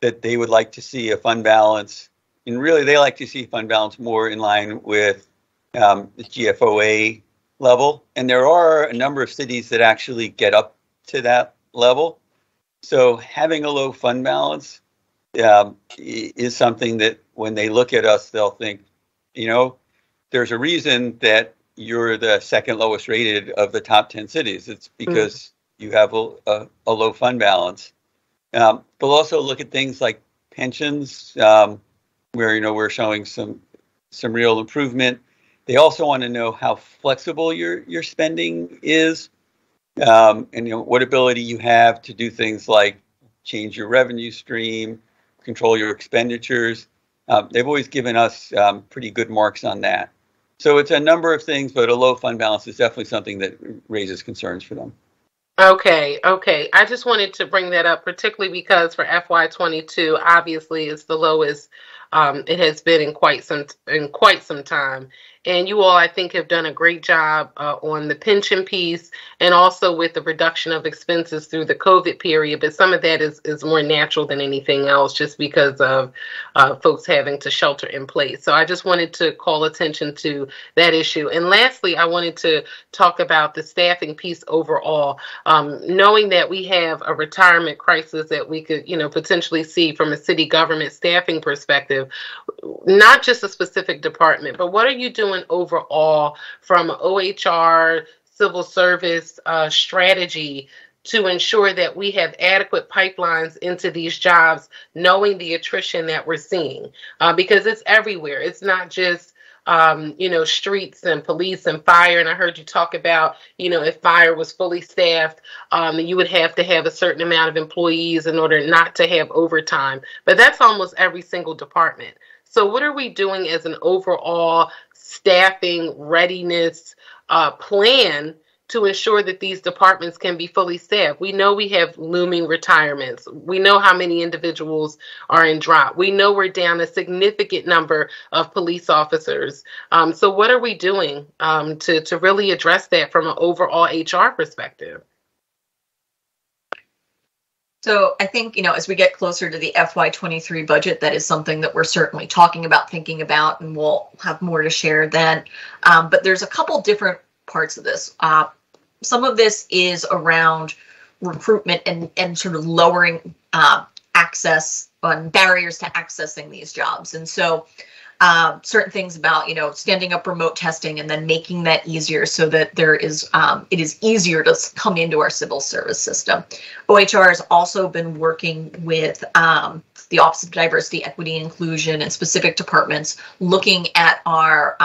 that they would like to see a fund balance. And really, they like to see fund balance more in line with the GFOA level. And there are a number of cities that actually get up to that level. So having a low fund balance is something that when they look at us, they'll think, there's a reason that you're the second lowest rated of the top 10 cities. It's because you have a low fund balance. They'll also look at things like pensions, where we're showing some real improvement. They also want to know how flexible your spending is, and what ability you have to do things like change your revenue stream, control your expenditures. They've always given us pretty good marks on that. So it's a number of things, but a low fund balance is definitely something that raises concerns for them. Okay. I just wanted to bring that up, particularly because for FY22, obviously it's the lowest it has been in quite some time. And you all, I think, have done a great job on the pension piece and also with the reduction of expenses through the COVID period. But some of that is more natural than anything else just because of folks having to shelter in place. So I just wanted to call attention to that issue. And lastly, I wanted to talk about the staffing piece overall. Knowing that we have a retirement crisis that we could, potentially see from a city government staffing perspective, not just a specific department, but what are you doing overall from OHR, civil service strategy to ensure that we have adequate pipelines into these jobs, knowing the attrition that we're seeing? Because it's everywhere. It's not just streets and police and fire. And I heard you talk about, if fire was fully staffed, you would have to have a certain amount of employees in order not to have overtime. But that's almost every single department. So what are we doing as an overall staffing readiness plan to ensure that these departments can be fully staffed? We know we have looming retirements. We know how many individuals are in drop. We know we're down a significant number of police officers. So what are we doing to really address that from an overall HR perspective? So I think, as we get closer to the FY23 budget, that is something that we're certainly talking about, thinking about, and we'll have more to share then. But there's a couple different parts of this. Some of this is around recruitment and sort of lowering access on barriers to accessing these jobs. And so certain things about, standing up remote testing and then making that easier so that it is easier to come into our civil service system. OHR has also been working with the Office of Diversity, Equity, and Inclusion and specific departments, looking at our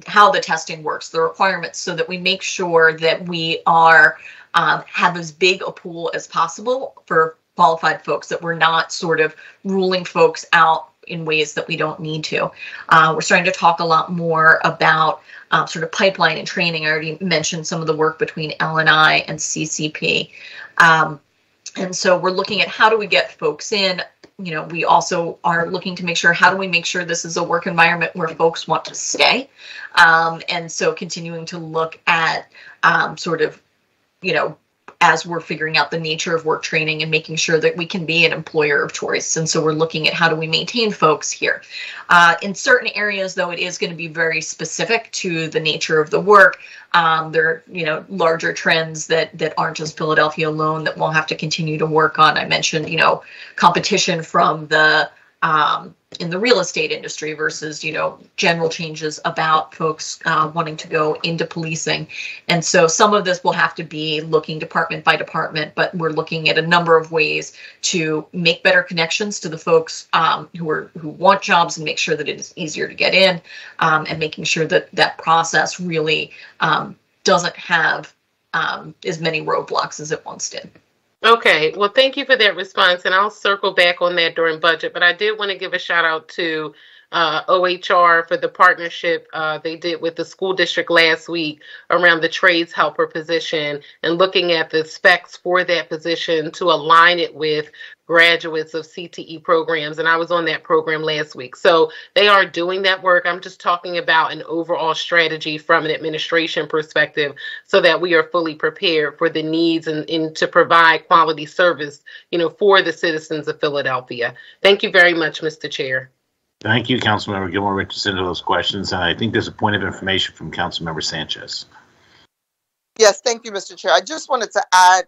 how the testing works, the requirements, so that we make sure that we are have as big a pool as possible for qualified folks, that we're not sort of ruling folks out in ways that we don't need to. We're starting to talk a lot more about sort of pipeline and training. I already mentioned some of the work between L&I and CCP. And so we're looking at how do we get folks in. We also are looking to make sure, how do we make sure this is a work environment where folks want to stay? And so continuing to look at sort of, as we're figuring out the nature of work training and making sure that we can be an employer of choice. And so we're looking at how do we maintain folks here. In certain areas, though, it is going to be very specific to the nature of the work. There are, larger trends that aren't just Philadelphia alone that we'll have to continue to work on. I mentioned, competition from the in the real estate industry versus, general changes about folks wanting to go into policing. And so some of this will have to be looking department by department, but we're looking at a number of ways to make better connections to the folks who want jobs and make sure that it is easier to get in, and making sure that that process really doesn't have as many roadblocks as it once did. Okay, well, thank you for that response, and I'll circle back on that during budget, but I did want to give a shout out to OHR for the partnership they did with the school district last week around the trades helper position and looking at the specs for that position to align it with graduates of CTE programs. And I was on that program last week. So they are doing that work. I'm just talking about an overall strategy from an administration perspective so that we are fully prepared for the needs and to provide quality service, for the citizens of Philadelphia. Thank you very much, Mr. Chair. Thank you, Councilmember Gilmore Richardson, to those questions. And I think there's a point of information from Councilmember Sanchez. Yes, thank you, Mr. Chair. I just wanted to add,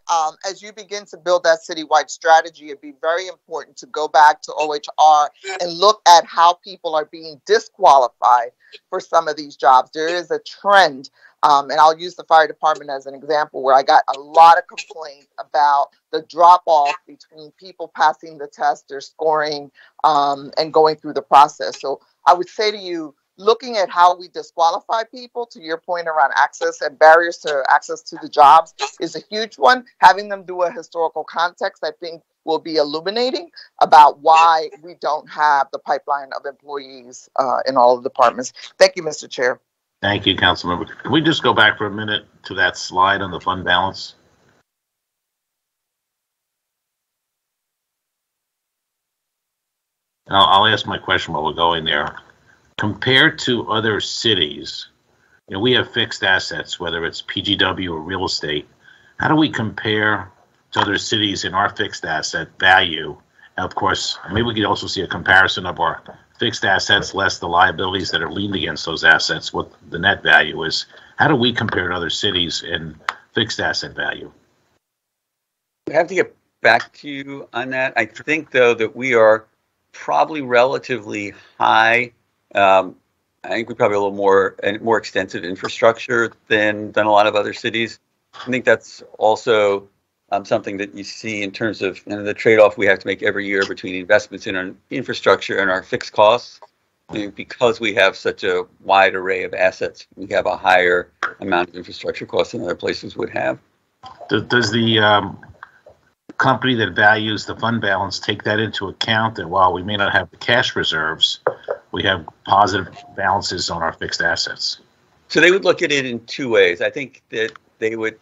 as you begin to build that citywide strategy, it'd be very important to go back to OHR and look at how people are being disqualified for some of these jobs. There is a trend, and I'll use the fire department as an example, where I got a lot of complaints about the drop-off between people passing the test, their scoring, and going through the process. So I would say to you, looking at how we disqualify people, to your point around access and barriers to access to the jobs, is a huge one. Having them do a historical context, I think, will be illuminating about why we don't have the pipeline of employees in all of the departments. Thank you, Mr. Chair. Thank you, Councilmember. Can we just go back for a minute to that slide on the fund balance? And I'll ask my question while we're going there. compared to other cities, we have fixed assets, whether it's PGW or real estate. How do we compare to other cities in our fixed asset value? And of course, maybe we could also see a comparison of our fixed assets less the liabilities that are leaned against those assets, what the net value is. How do we compare to other cities in fixed asset value? I have to get back to you on that. I think, though, that we are probably relatively high. I think we probably have a little more extensive infrastructure than a lot of other cities. I think that's also something that you see in terms of the trade-off we have to make every year between investments in our infrastructure and our fixed costs. Because we have such a wide array of assets, we have a higher amount of infrastructure costs than other places would have. Does the company that values the fund balance take that into account, that while we may not have the cash reserves, we have positive balances on our fixed assets? So they would look at it in two ways. I think that they would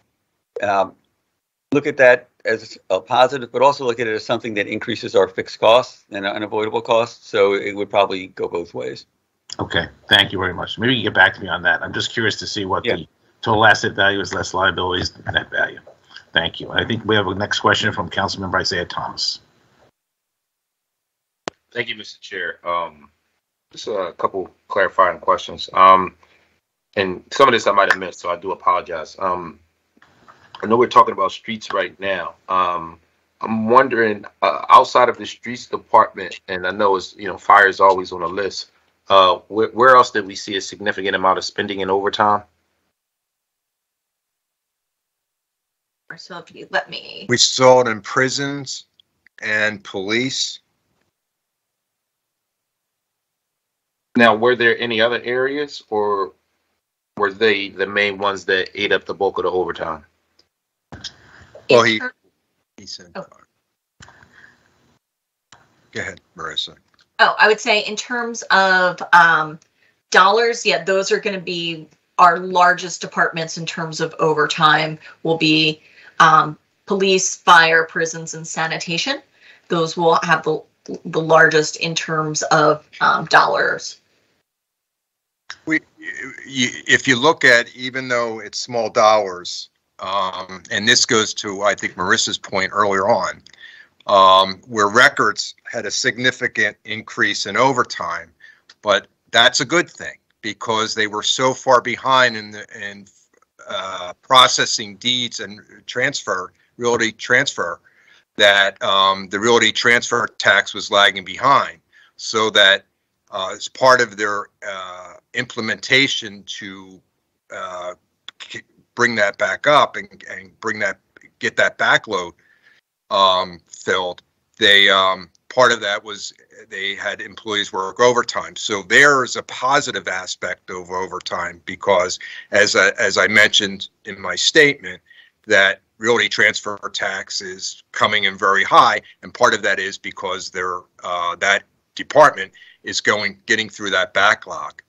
look at that as a positive, but also look at it as something that increases our fixed costs and unavoidable costs. So it would probably go both ways. Okay, thank you very much. Maybe you can get back to me on that. I'm just curious to see what the total asset value is less liabilities than net value. Thank you. I think we have a next question from Councilmember Isaiah Thomas. Thank you, Mr. Chair. Just a couple clarifying questions. And some of this I might have missed, so I do apologize. I know we're talking about streets right now. I'm wondering, outside of the streets department, and I know it's, fire is always on the list, where else did we see a significant amount of spending in overtime? So if you let me. We saw it in prisons and police. Now, were there any other areas, or were they the main ones that ate up the bulk of the overtime? Well, he said. Oh. Go ahead, Marissa. Oh, I would say in terms of dollars, those are going to be our largest departments in terms of overtime. Will be police, fire, prisons, and sanitation. Those will have the largest in terms of dollars. If you look at, even though it's small dollars, and this goes to, I think, Marissa's point earlier on, where records had a significant increase in overtime, but that's a good thing because they were so far behind in processing deeds and realty transfer, that the realty transfer tax was lagging behind, so that as part of their implementation to bring that back up and get that backload filled, they part of that was they had employees work overtime. So there's a positive aspect of overtime because, as I mentioned in my statement, that realty transfer tax is coming in very high, and part of that is because they're that department is getting through that backlog.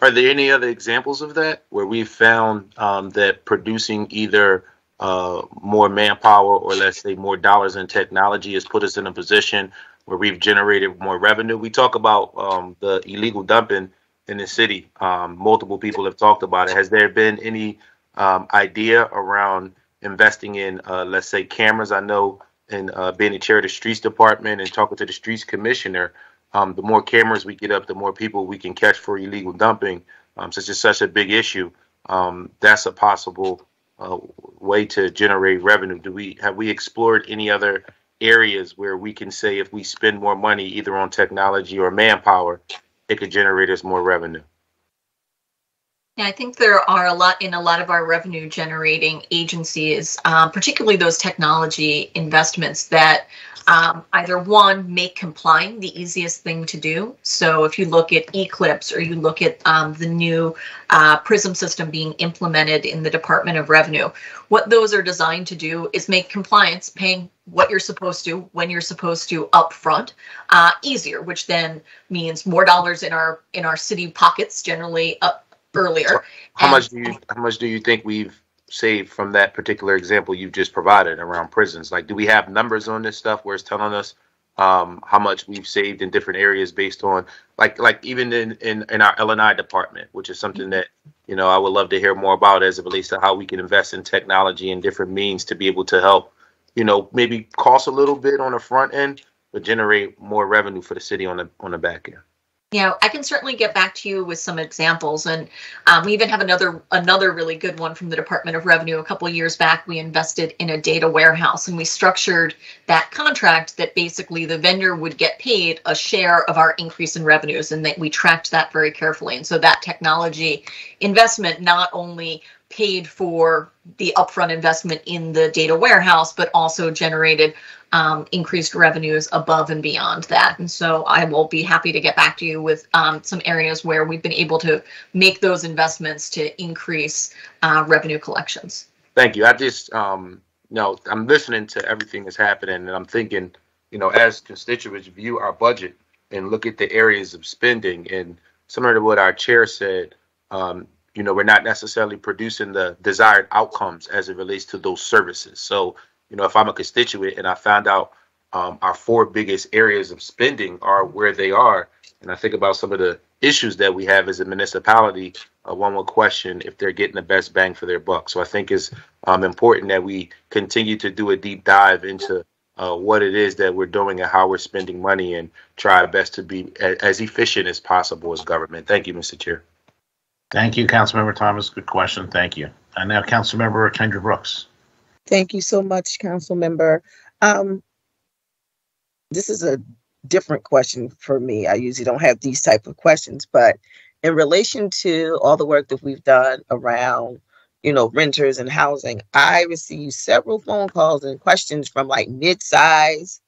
Are there any other examples of that where we've found that producing either more manpower or, let's say, more dollars in technology has put us in a position where we've generated more revenue? We talk about the illegal dumping in the city. Multiple people have talked about it. Has there been any idea around investing in, let's say, cameras? I know in being the chair of the streets department and talking to the streets commissioner, the more cameras we get up, the more people we can catch for illegal dumping. Since it's such a big issue, that's a possible way to generate revenue. Have we explored any other areas where we can say if we spend more money either on technology or manpower, it could generate us more revenue? Yeah, I think there are a lot of our revenue generating agencies, particularly those technology investments that either one, make complying the easiest thing to do. So if you look at Eclipse or you look at the new PRISM system being implemented in the Department of Revenue, what those are designed to do is make compliance, paying what you're supposed to, when you're supposed to upfront, easier, which then means more dollars in our city pockets, generally earlier. How much do you think we've saved from that particular example you just provided around prisons? Like, do we have numbers on this stuff where it's telling us how much we've saved in different areas based on like even in our L&I department, which is something that, you know, I would love to hear more about as it relates to how we can invest in technology and different means to be able to help, you know, maybe cost a little bit on the front end, but generate more revenue for the city on the back end. Yeah, I can certainly get back to you with some examples, and we even have another really good one from the Department of Revenue. A couple of years back, we invested in a data warehouse, and we structured that contract that basically the vendor would get paid a share of our increase in revenues, and that we tracked that very carefully. And so that technology investment not only paid for the upfront investment in the data warehouse, but also generated increased revenues above and beyond that. And so I will be happy to get back to you with some areas where we've been able to make those investments to increase revenue collections. Thank you. I just, you know, I'm listening to everything that's happening, and I'm thinking, you know, as constituents view our budget and look at the areas of spending, and similar to what our chair said, you know, we're not necessarily producing the desired outcomes as it relates to those services. So, you know, if I'm a constituent and I found out our 4 biggest areas of spending are where they are, and I think about some of the issues that we have as a municipality, one would question if they're getting the best bang for their buck. So I think it's important that we continue to do a deep dive into what it is that we're doing and how we're spending money, and try our best to be as efficient as possible as government. Thank you, Mr. Chair. Thank you, Councilmember Thomas. Good question. Thank you. And now Councilmember Kendra Brooks. Thank you so much, Council Member. This is a different question for me. I usually don't have these type of questions, but in relation to all the work that we've done around, you know, renters and housing, I received several phone calls and questions from like mid-size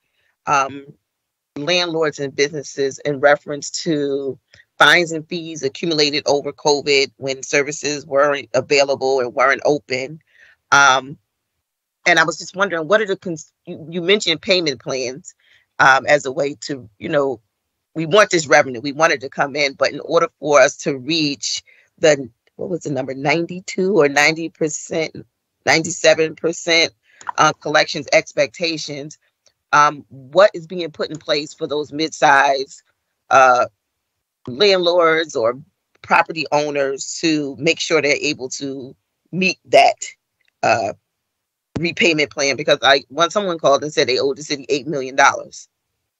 landlords and businesses in reference to fines and fees accumulated over COVID when services weren't available and weren't open. And I was just wondering, what are you mentioned payment plans as a way to, you know, we want this revenue, we want it to come in, but in order for us to reach the, what was the number, 92 or 90%, 97% collections expectations, what is being put in place for those mid-size landlords or property owners to make sure they're able to meet that repayment plan? Because once someone called and said they owed the city $8 million.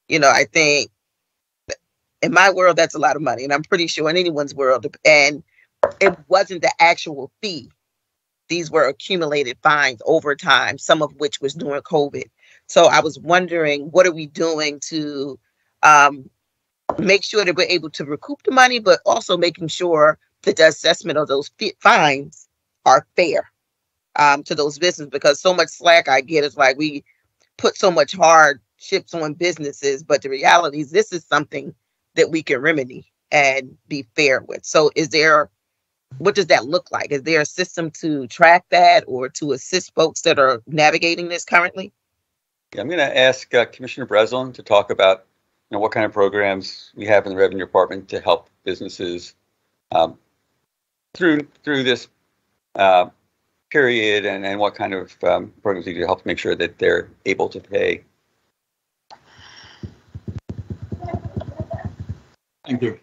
You know, I think in my world, that's a lot of money. And I'm pretty sure in anyone's world, and it wasn't the actual fee. These were accumulated fines over time, some of which was during COVID. So I was wondering, what are we doing to make sure that we're able to recoup the money, but also making sure that the assessment of those fines are fair to those businesses? Because so much slack I get is like, we put so much hardships on businesses, but the reality is this is something that we can remedy and be fair with. So what does that look like? Is there a system to track that or to assist folks that are navigating this currently? Yeah, I'm going to ask Commissioner Breslin to talk about, you know, what kind of programs we have in the Revenue Department to help businesses through this period, and what kind of programs we do to help make sure that they're able to pay. Thank you.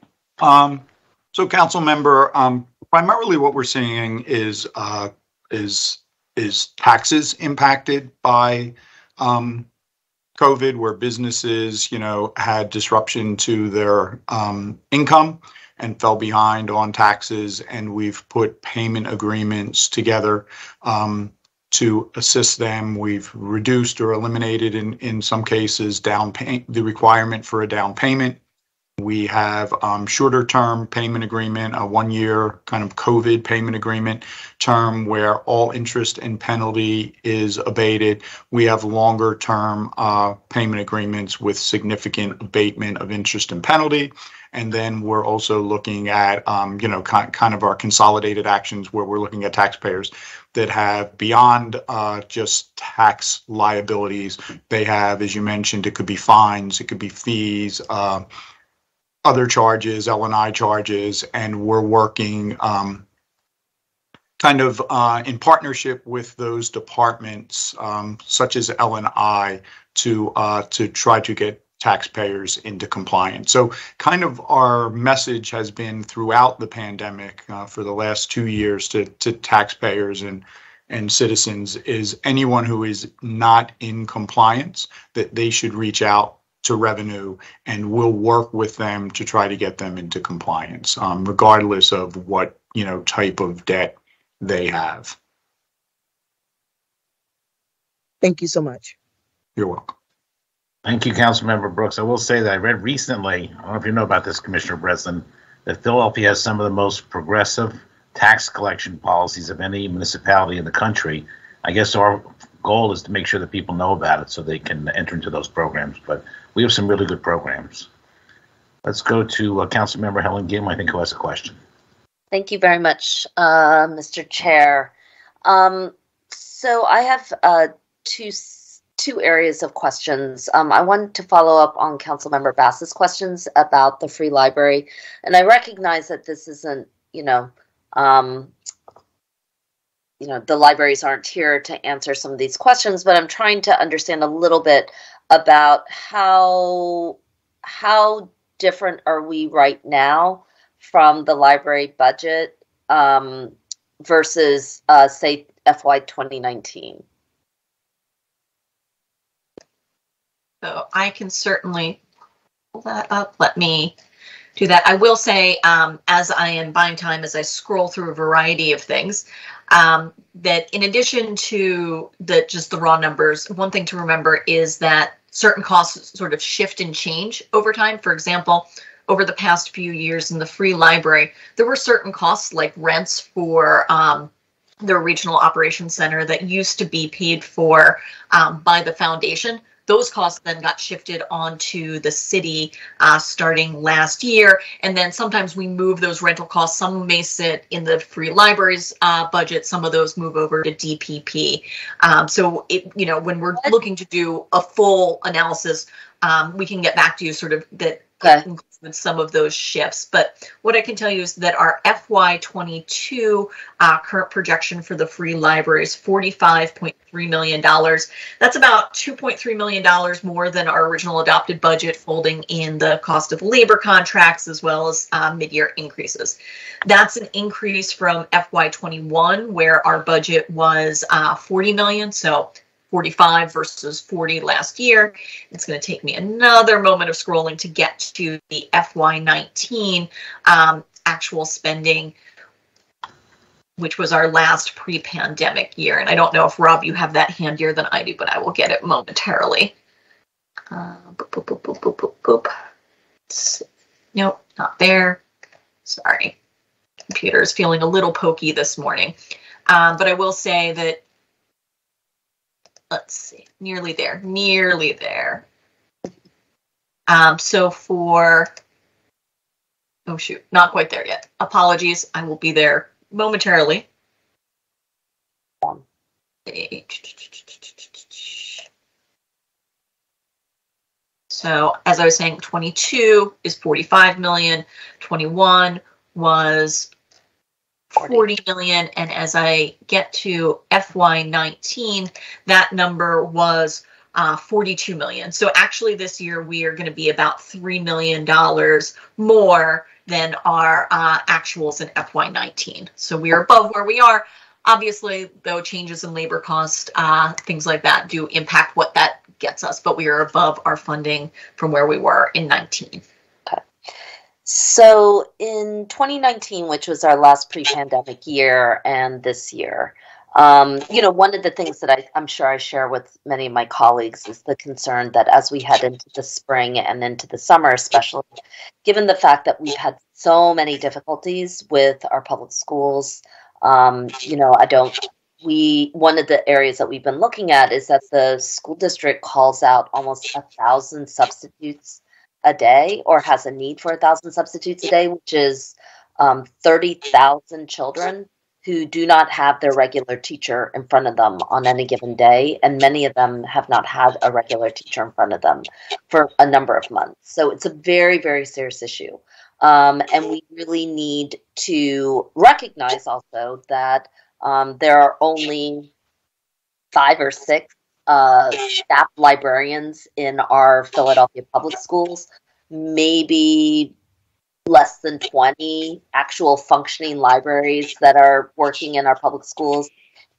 So, Council Member, primarily what we're seeing is taxes impacted by COVID, where businesses, you know, had disruption to their income and fell behind on taxes, and we've put payment agreements together to assist them. We've reduced or eliminated in some cases the requirement for a down payment. We have shorter term payment agreement, a 1-year kind of COVID payment agreement term where all interest and penalty is abated. We have longer term payment agreements with significant abatement of interest and penalty. And then we're also looking at, you know, kind of our consolidated actions where we're looking at taxpayers that have beyond just tax liabilities. They have, as you mentioned, it could be fines, it could be fees, other charges, L&I charges, and we're working kind of in partnership with those departments, such as L&I, to try to get taxpayers into compliance. So kind of our message has been throughout the pandemic for the last 2 years to taxpayers and citizens is anyone who is not in compliance, that they should reach out to revenue and we'll work with them to try to get them into compliance, regardless of what, type of debt they have. Thank you so much. You're welcome. Thank you, Councilmember Brooks. I will say that I read recently, I don't know if you know about this, Commissioner Breslin, that Philadelphia has some of the most progressive tax collection policies of any municipality in the country. I guess our goal is to make sure that people know about it so they can enter into those programs. But we have some really good programs. Let's go to Councilmember Helen Gim, I think, who has a question. Thank you very much, Mr. Chair. So I have two areas of questions. I wanted to follow up on Councilmember Bass's questions about the free library, and I recognize that this isn't, the libraries aren't here to answer some of these questions, but I'm trying to understand a little bit about how different are we right now from the library budget versus, say, FY 2019. So I can certainly pull that up. Let me do that. I will say, as I am buying time, as I scroll through a variety of things, that in addition to just the raw numbers, one thing to remember is that certain costs sort of shift and change over time. For example, over the past few years in the free library, there were certain costs like rents for the regional operations center that used to be paid for by the foundation. Those costs then got shifted onto the city starting last year. And then sometimes we move those rental costs. Some may sit in the free libraries budget. Some of those move over to DPP. So, when we're looking to do a full analysis, we can get back to you sort of that includes some of those shifts. But what I can tell you is that our FY22 current projection for the free library is $45.3 million. That's about $2.3 million more than our original adopted budget, folding in the cost of labor contracts as well as mid-year increases. That's an increase from FY21, where our budget was $40 million. So 45 versus 40 last year. It's going to take me another moment of scrolling to get to the FY19 actual spending, which was our last pre-pandemic year. And I don't know if, Rob, you have that handier than I do, but I will get it momentarily. Nope, not there. Sorry. Computer is feeling a little pokey this morning. But I will say that, let's see, nearly there. So for, oh shoot, not quite there yet. Apologies, I will be there momentarily. So as I was saying, 22 is 45 million, 21 was 40 million, and as I get to FY19, that number was 42 million. So actually this year we are going to be about $3 million more than our actuals in FY19. So we are above where we are. Obviously, though, changes in labor cost, things like that do impact what that gets us, but we are above our funding from where we were in 19. So in 2019, which was our last pre-pandemic year, and this year, one of the things that I'm sure I share with many of my colleagues is the concern that as we head into the spring and into the summer, especially, given the fact that we've had so many difficulties with our public schools, one of the areas that we've been looking at is that the school district calls out almost 1,000 substitutes a day, or has a need for 1,000 substitutes a day, which is 30,000 children who do not have their regular teacher in front of them on any given day. And many of them have not had a regular teacher in front of them for a number of months. So it's a very, very serious issue. And we really need to recognize also that there are only 5 or 6 staff librarians in our Philadelphia public schools, maybe less than 20 actual functioning libraries that are working in our public schools.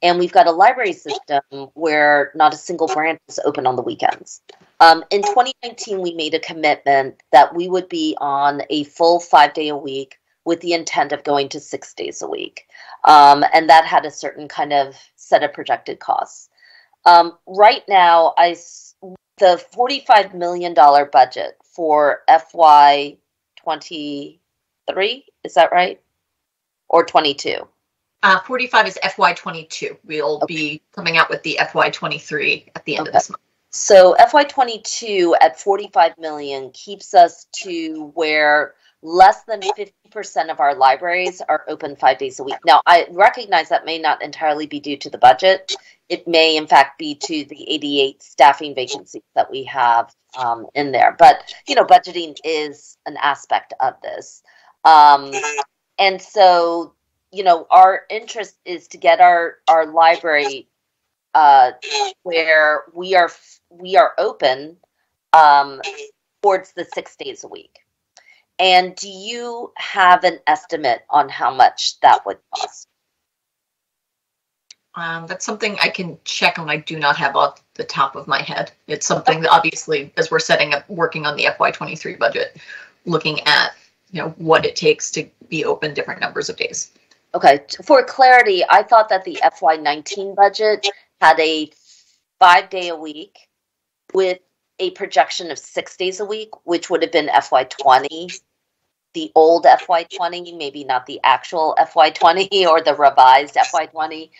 And we've got a library system where not a single branch is open on the weekends. In 2019, we made a commitment that we would be on a full 5-day a week with the intent of going to 6 days a week. And that had a certain kind of set of projected costs. Right now, the $45 million budget for FY 23, is that right? Or 22? 45 is FY 22. We'll be coming out with the FY 23 at the end of this month. So FY 22 at 45 million keeps us to where less than 50% of our libraries are open 5 days a week. Now, I recognize that may not entirely be due to the budget. It may, in fact, be to the 88 staffing vacancies that we have in there. But, you know, budgeting is an aspect of this. And so, you know, our interest is to get our library where we are open towards the 6 days a week. And do you have an estimate on how much that would cost? That's something I can check on. I do not have off the top of my head. It's something that obviously, as we're working on the FY 23 budget, looking at, you know, what it takes to be open different numbers of days. Okay. For clarity, I thought that the FY 19 budget had a 5-day a week with a projection of 6 days a week, which would have been FY 20, the old FY 20, maybe not the actual FY 20 or the revised FY 20.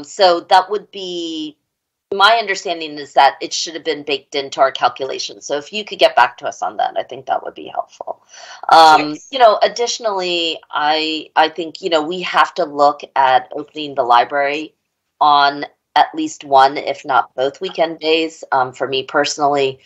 So that would be, my understanding is that it should have been baked into our calculations. So if you could get back to us on that, I think that would be helpful. You know, additionally, I think, you know, we have to look at opening the library on at least one, if not both weekend days. For me personally,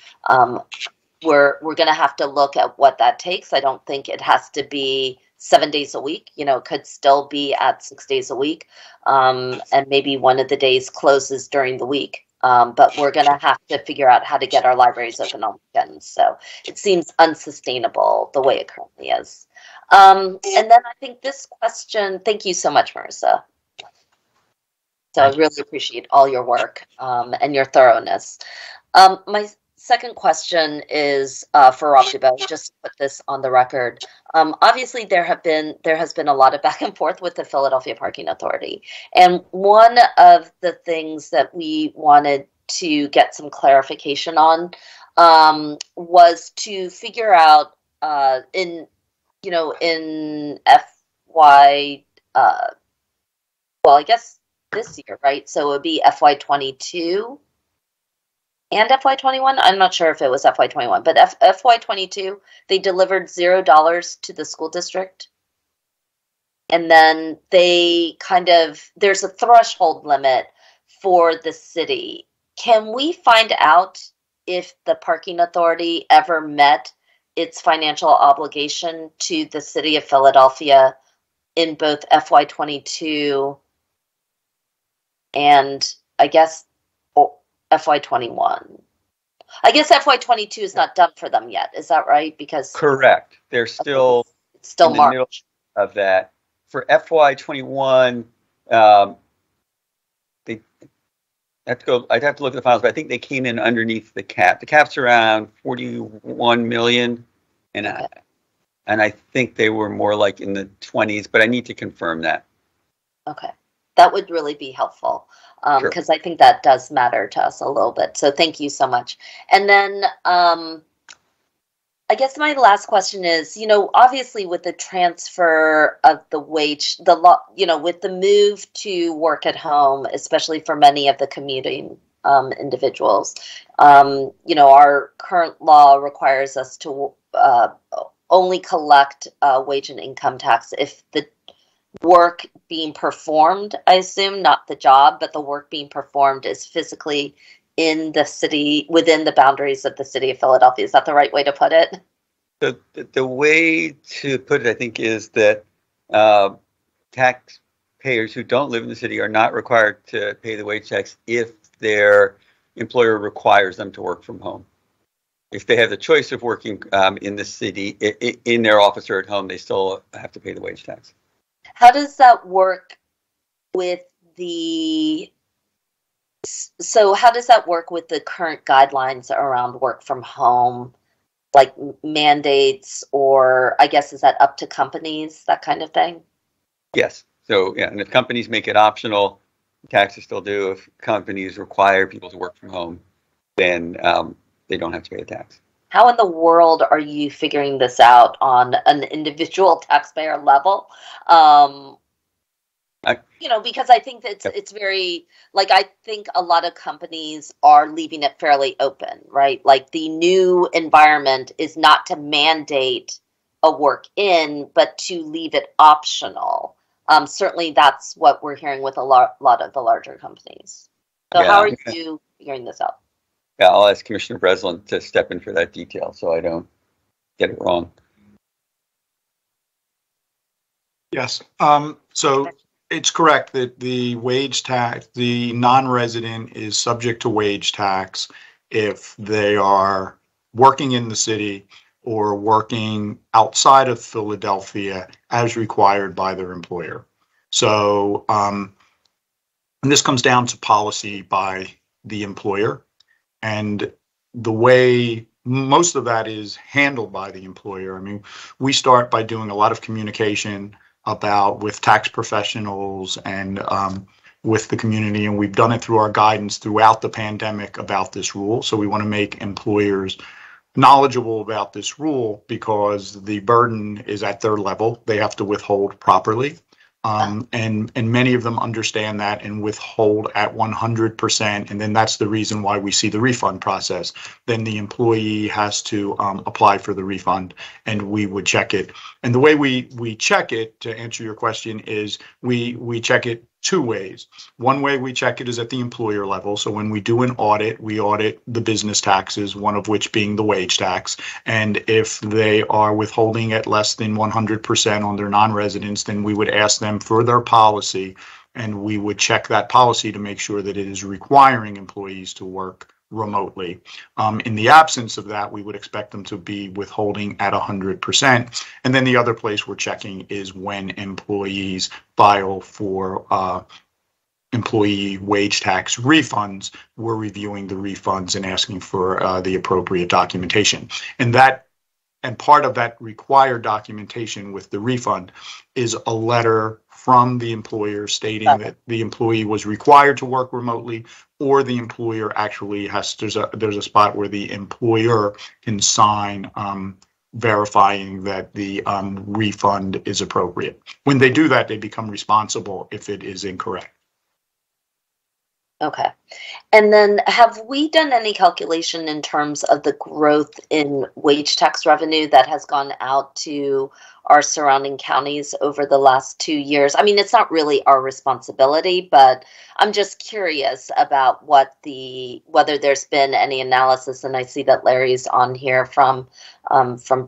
we're going to have to look at what that takes. I don't think it has to be 7 days a week. You know, it could still be at 6 days a week. And maybe one of the days closes during the week. But we're going to have to figure out how to get our libraries open on weekends. So it seems unsustainable the way it currently is. And then I think this question, thank you so much, Marissa. So I really appreciate all your work and your thoroughness. My second question is for Rob Dubois, just to put this on the record. Obviously, there has been a lot of back and forth with the Philadelphia Parking Authority. And one of the things that we wanted to get some clarification on was to figure out in FY, well, I guess this year, right? So it would be FY 22 and FY 21. I'm not sure if it was FY 21, but FY 22, they delivered $0 to the school district. And then they there's a threshold limit for the city. Can we find out if the parking authority ever met its financial obligation to the city of Philadelphia in both FY 22 and I guess FY 21? I guess FY 22 is not done for them yet. Is that right? Because correct. They're still it's still in the March middle of that. For FY 21, I'd have to look at the files, but I think they came in underneath the cap. The cap's around 41 million, and I think they were more like in the 20s, but I need to confirm that. Okay. That would really be helpful because sure. I think that does matter to us a little bit. So thank you so much. And then I guess my last question is, you know, obviously with the transfer of the wage, with the move to work at home, especially for many of the commuting individuals, our current law requires us to only collect wage and income tax if the work being performed, I assume, not the job, but the work being performed is physically in the city, within the boundaries of the city of Philadelphia. Is that the right way to put it? The way to put it, I think, is that taxpayers who don't live in the city are not required to pay the wage tax if they're, employer requires them to work from home. If they have the choice of working in the city, in their office or at home, they still have to pay the wage tax. How does that work with the, so how does that work with the current guidelines around work from home, like mandates, or I guess is that up to companies, that kind of thing? Yes. So, yeah, and if companies make it optional, taxes still due. If companies require people to work from home, then they don't have to pay a tax. How in the world are you figuring this out on an individual taxpayer level? Because I think that it's very, like, I think a lot of companies are leaving it fairly open, right? Like, the new environment is not to mandate a work in, but to leave it optional. Certainly that's what we're hearing with a lot of the larger companies. So how are you figuring this out? Yeah, I'll ask Commissioner Breslin to step in for that detail so I don't get it wrong. Yes. So it's correct that the wage tax, the non-resident is subject to wage tax if they are working in the city or working outside of Philadelphia as required by their employer. So, and this comes down to policy by the employer. And the way most of that is handled by the employer. I mean, we start by doing a lot of communication with tax professionals and with the community, and we've done it through our guidance throughout the pandemic about this rule. So we want to make employers knowledgeable about this rule because the burden is at their level. They have to withhold properly. And many of them understand that and withhold at 100%. And then that's the reason why we see the refund process. Then the employee has to apply for the refund and we would check it. And the way we check it, to answer your question, is we check it two ways. One way we check it is at the employer level. So when we do an audit, we audit the business taxes, one of which being the wage tax. And if they are withholding at less than 100% on their non-residents, then we would ask them for their policy and we would check that policy to make sure that it is requiring employees to work remotely. In the absence of that, we would expect them to be withholding at 100%. And then the other place we're checking is when employees file for employee wage tax refunds, we're reviewing the refunds and asking for the appropriate documentation. And part of that required documentation with the refund is a letter from the employer stating that the employee was required to work remotely, or the employer actually there's a spot where the employer can sign verifying that the refund is appropriate. When they do that, they become responsible if it is incorrect. Okay. And then have we done any calculation in terms of the growth in wage tax revenue that has gone out to our surrounding counties over the last 2 years? I mean, it's not really our responsibility, but I'm just curious about whether there's been any analysis, and I see that Larry's on here from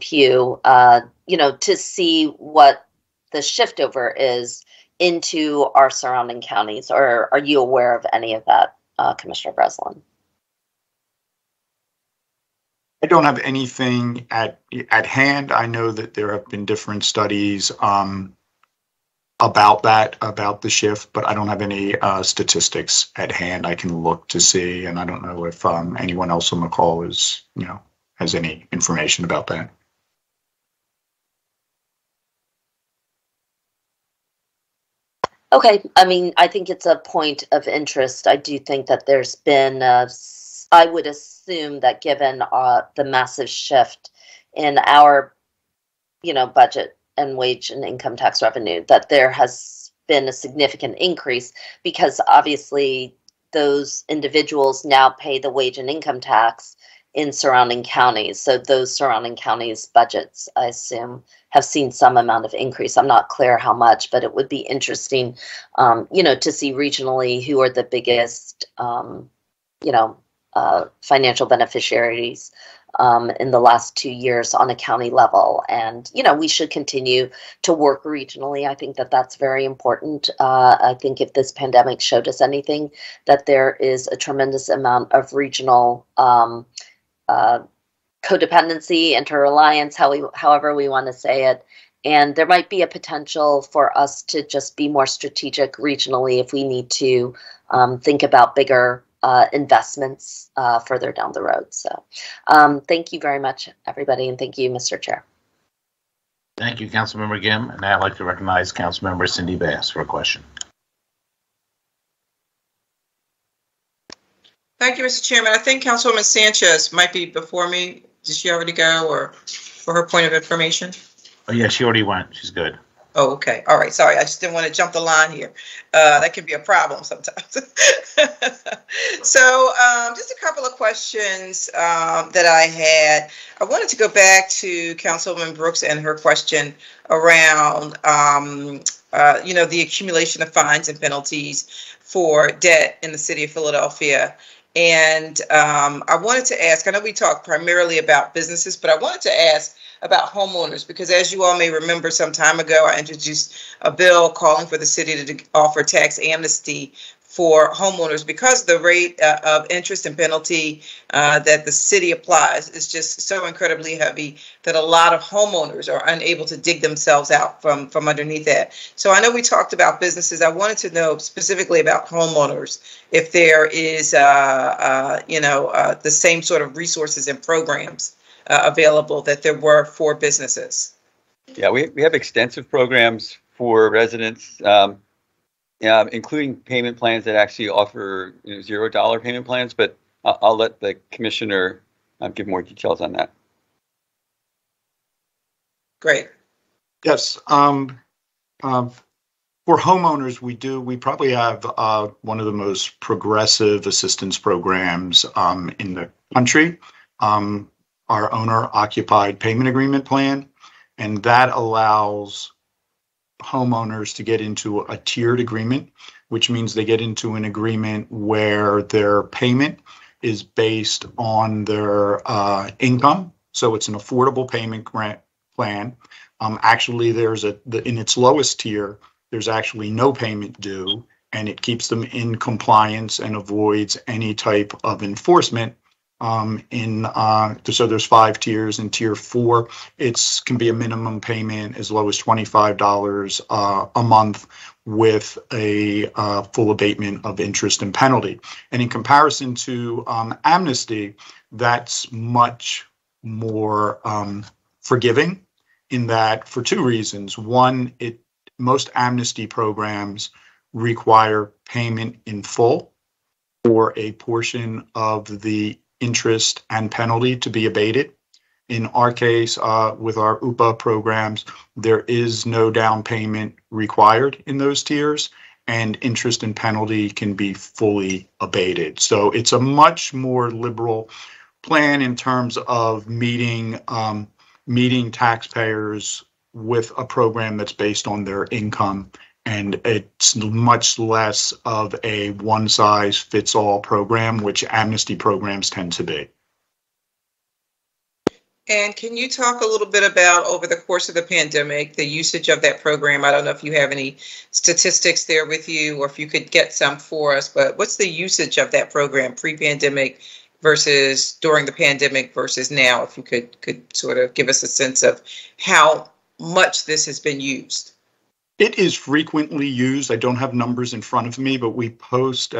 Pew, to see what the shift over is into our surrounding counties, or are you aware of any of that, Commissioner Breslin? I don't have anything at hand. I know that there have been different studies about the shift, but I don't have any statistics at hand. I can look to see, and I don't know if anyone else on the call has any information about that. Okay, I mean, I think it's a point of interest. I do think that there's been, I would assume that given the massive shift in our, budget and wage and income tax revenue, that there has been a significant increase because obviously those individuals now pay the wage and income tax in surrounding counties. So those surrounding counties' budgets, I assume, have seen some amount of increase. I'm not clear how much, but it would be interesting, to see regionally who are the biggest, financial beneficiaries in the last 2 years on a county level. And, we should continue to work regionally. I think that that's very important. I think if this pandemic showed us anything, that there is a tremendous amount of regional codependency, interreliance, however we want to say it. And there might be a potential for us to just be more strategic regionally if we need to think about bigger investments further down the road. So thank you very much, everybody, and thank you, Mr. Chair. Thank you, Councilmember Gim. And now I'd like to recognize Councilmember Cindy Bass for a question. Thank you, Mr. Chairman. I think Councilwoman Sanchez might be before me. Did she already go, or for her point of information? Oh, yeah, she already went. She's good. Oh, okay. All right. Sorry. I just didn't want to jump the line here. That can be a problem sometimes. So just a couple of questions that I had. I wanted to go back to Councilwoman Brooks and her question around, the accumulation of fines and penalties for debt in the city of Philadelphia. And I wanted to ask, I know we talked primarily about businesses, but I wanted to ask about homeowners, because as you all may remember, some time ago, I introduced a bill calling for the city to offer tax amnesty for homeowners because the rate of interest and penalty that the city applies is just so incredibly heavy that a lot of homeowners are unable to dig themselves out from underneath that. So I know we talked about businesses. I wanted to know specifically about homeowners, if there is, the same sort of resources and programs available that there were for businesses. Yeah, we have extensive programs for residents, including payment plans that actually offer $0 payment plans. But I'll let the commissioner give more details on that. Great. Yes. For homeowners, we probably have one of the most progressive assistance programs in the country. Our owner-occupied payment agreement plan, and that allows homeowners to get into a tiered agreement, which means they get into an agreement where their payment is based on their income. So it's an affordable payment plan. Actually, in its lowest tier, there's actually no payment due, and it keeps them in compliance and avoids any type of enforcement. So there's 5 tiers. In tier 4, it can be a minimum payment as low as $25 a month with a full abatement of interest and penalty. And in comparison to amnesty, that's much more forgiving in that for 2 reasons. One, most amnesty programs require payment in full for a portion of the interest and penalty to be abated. In our case, with our UPA programs, there is no down payment required in those tiers, and interest and penalty can be fully abated. So it's a much more liberal plan in terms of meeting taxpayers with a program that's based on their income. And it's much less of a one-size-fits-all program, which amnesty programs tend to be. And can you talk a little bit about, over the course of the pandemic, the usage of that program? I don't know if you have any statistics there with you, or if you could get some for us, but what's the usage of that program pre-pandemic versus during the pandemic versus now? If you could sort of give us a sense of how much this has been used. It is frequently used. I don't have numbers in front of me, but we publish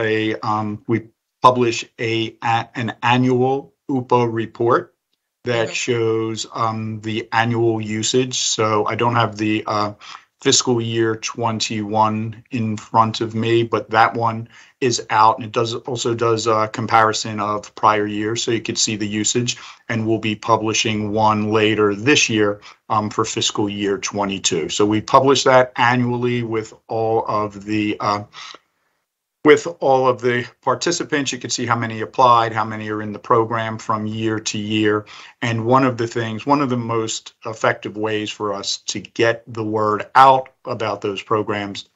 an annual UPA report that shows the annual usage. So I don't have the fiscal year 21 in front of me, but that one is out, and it also does a comparison of prior years, so you could see the usage. And we'll be publishing one later this year for fiscal year 22. So we publish that annually with all of the participants. You can see how many applied, how many are in the program from year to year. And one of the most effective ways for us to get the word out about those programs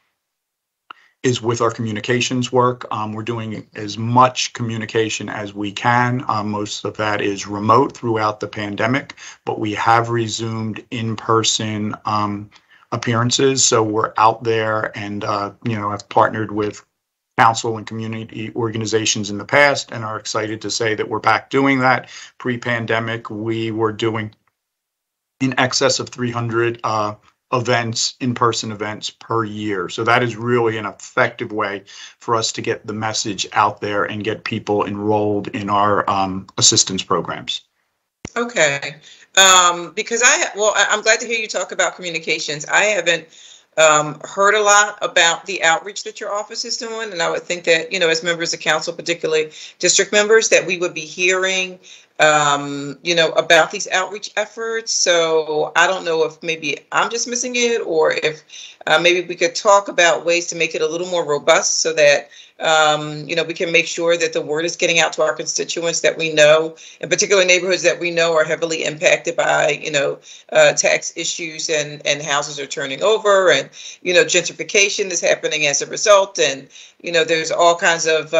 is with our communications work. We're doing as much communication as we can. Most of that is remote throughout the pandemic, but we have resumed in-person appearances. So we're out there and, have partnered with council and community organizations in the past and are excited to say that we're back doing that. Pre-pandemic, we were doing in excess of 300 events, in-person events per year. So that is really an effective way for us to get the message out there and get people enrolled in our assistance programs. Okay. Because I'm glad to hear you talk about communications. I haven't heard a lot about the outreach that your office is doing. And I would think that, as members of council, particularly district members, that we would be hearing about these outreach efforts. So I don't know if maybe I'm just missing it, or if maybe we could talk about ways to make it a little more robust so that, we can make sure that the word is getting out to our constituents that we know, in particular neighborhoods that we know are heavily impacted by, tax issues and houses are turning over, and, gentrification is happening as a result. And, there's all kinds of,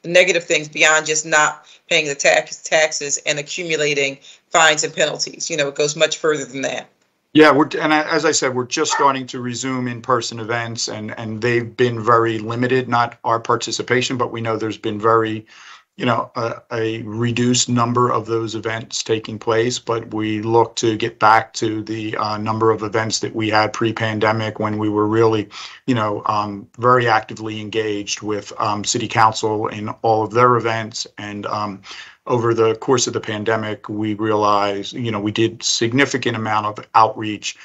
negative things beyond just not paying the taxes and accumulating fines and penalties. It goes much further than that. Yeah, as I said, we're just starting to resume in-person events, and they've been very limited, not our participation, but we know there's been very, a reduced number of those events taking place. But we look to get back to the number of events that we had pre-pandemic, when we were really, very actively engaged with city council in all of their events. And over the course of the pandemic, we realized, we did significant amount of outreach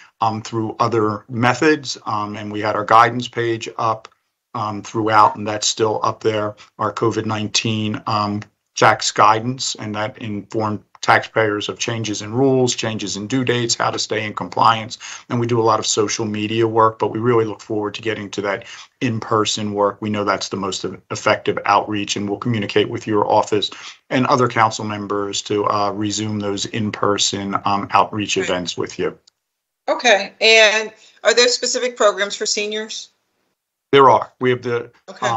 through other methods, and we had our guidance page up throughout, and that's still up there, our COVID-19 Jack's guidance, and that informed taxpayers of changes in rules, changes in due dates, how to stay in compliance. And we do a lot of social media work, but we really look forward to getting to that in-person work. We know that's the most effective outreach, and we'll communicate with your office and other council members to resume those in-person outreach events with you. Okay. And are there specific programs for seniors? There are. We have the, Okay.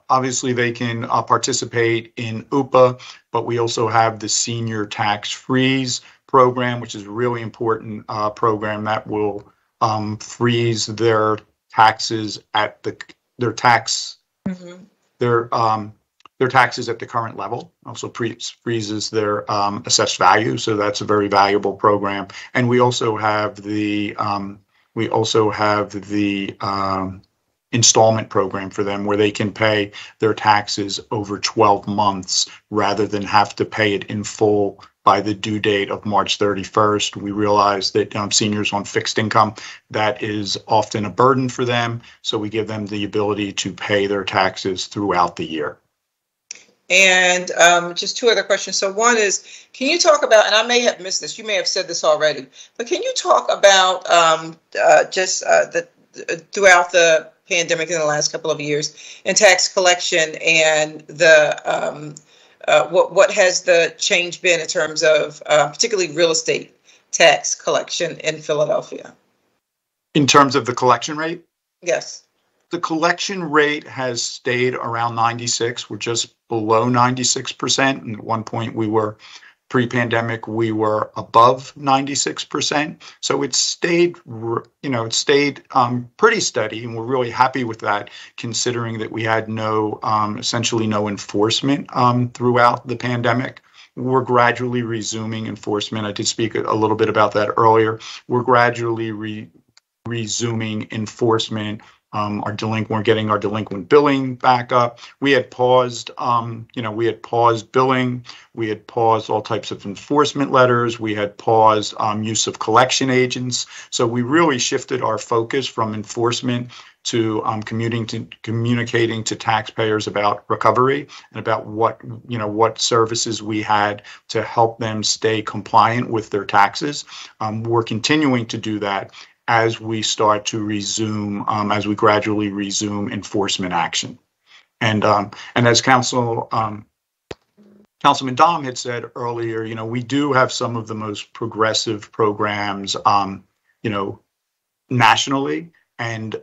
Obviously they can participate in UPA, but we also have the senior tax freeze program, which is a really important program that will freeze their taxes at their taxes at the current level. Also freezes their assessed value. So that's a very valuable program. And we also have the installment program for them, where they can pay their taxes over 12 months rather than have to pay it in full by the due date of March 31st. We realize that seniors on fixed income, that is often a burden for them. So we give them the ability to pay their taxes throughout the year. And just two other questions. So one is, can you talk about, and I may have missed this, you may have said this already, but can you talk about throughout the pandemic in the last couple of years in tax collection, and the what has the change been in terms of particularly real estate tax collection in Philadelphia? In terms of the collection rate? Yes. The collection rate has stayed around 96. We're just below 96%. And at one point pre-pandemic, we were above 96%. So it stayed, pretty steady, and we're really happy with that, considering that we had essentially no enforcement throughout the pandemic. We're gradually resuming enforcement. I did speak a little bit about that earlier. We're gradually resuming enforcement. We're getting our delinquent billing back up. We had paused, billing. We had paused all types of enforcement letters. We had paused use of collection agents. So we really shifted our focus from enforcement to communicating to taxpayers about recovery and about what services we had to help them stay compliant with their taxes. We're continuing to do that as we start to resume, as we gradually resume enforcement action. And as Councilman Dom had said earlier, we do have some of the most progressive programs, nationally. And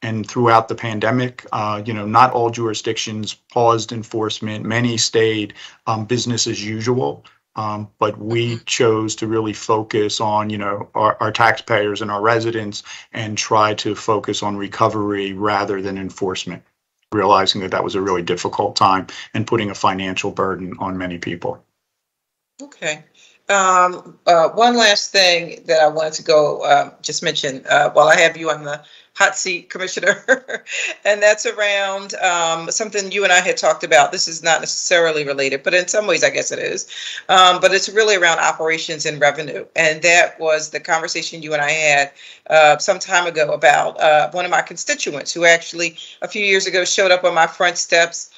and throughout the pandemic, not all jurisdictions paused enforcement. Many stayed business as usual. But we chose to really focus on, our taxpayers and our residents and try to focus on recovery rather than enforcement, realizing that that was a really difficult time and putting a financial burden on many people. Okay. One last thing that I wanted to go just mention while I have you on the hot seat, Commissioner, and that's around something you and I had talked about. This is not necessarily related, but in some ways, I guess it is. But it's really around operations and revenue. And that was the conversation you and I had some time ago about one of my constituents who actually a few years ago showed up on my front steps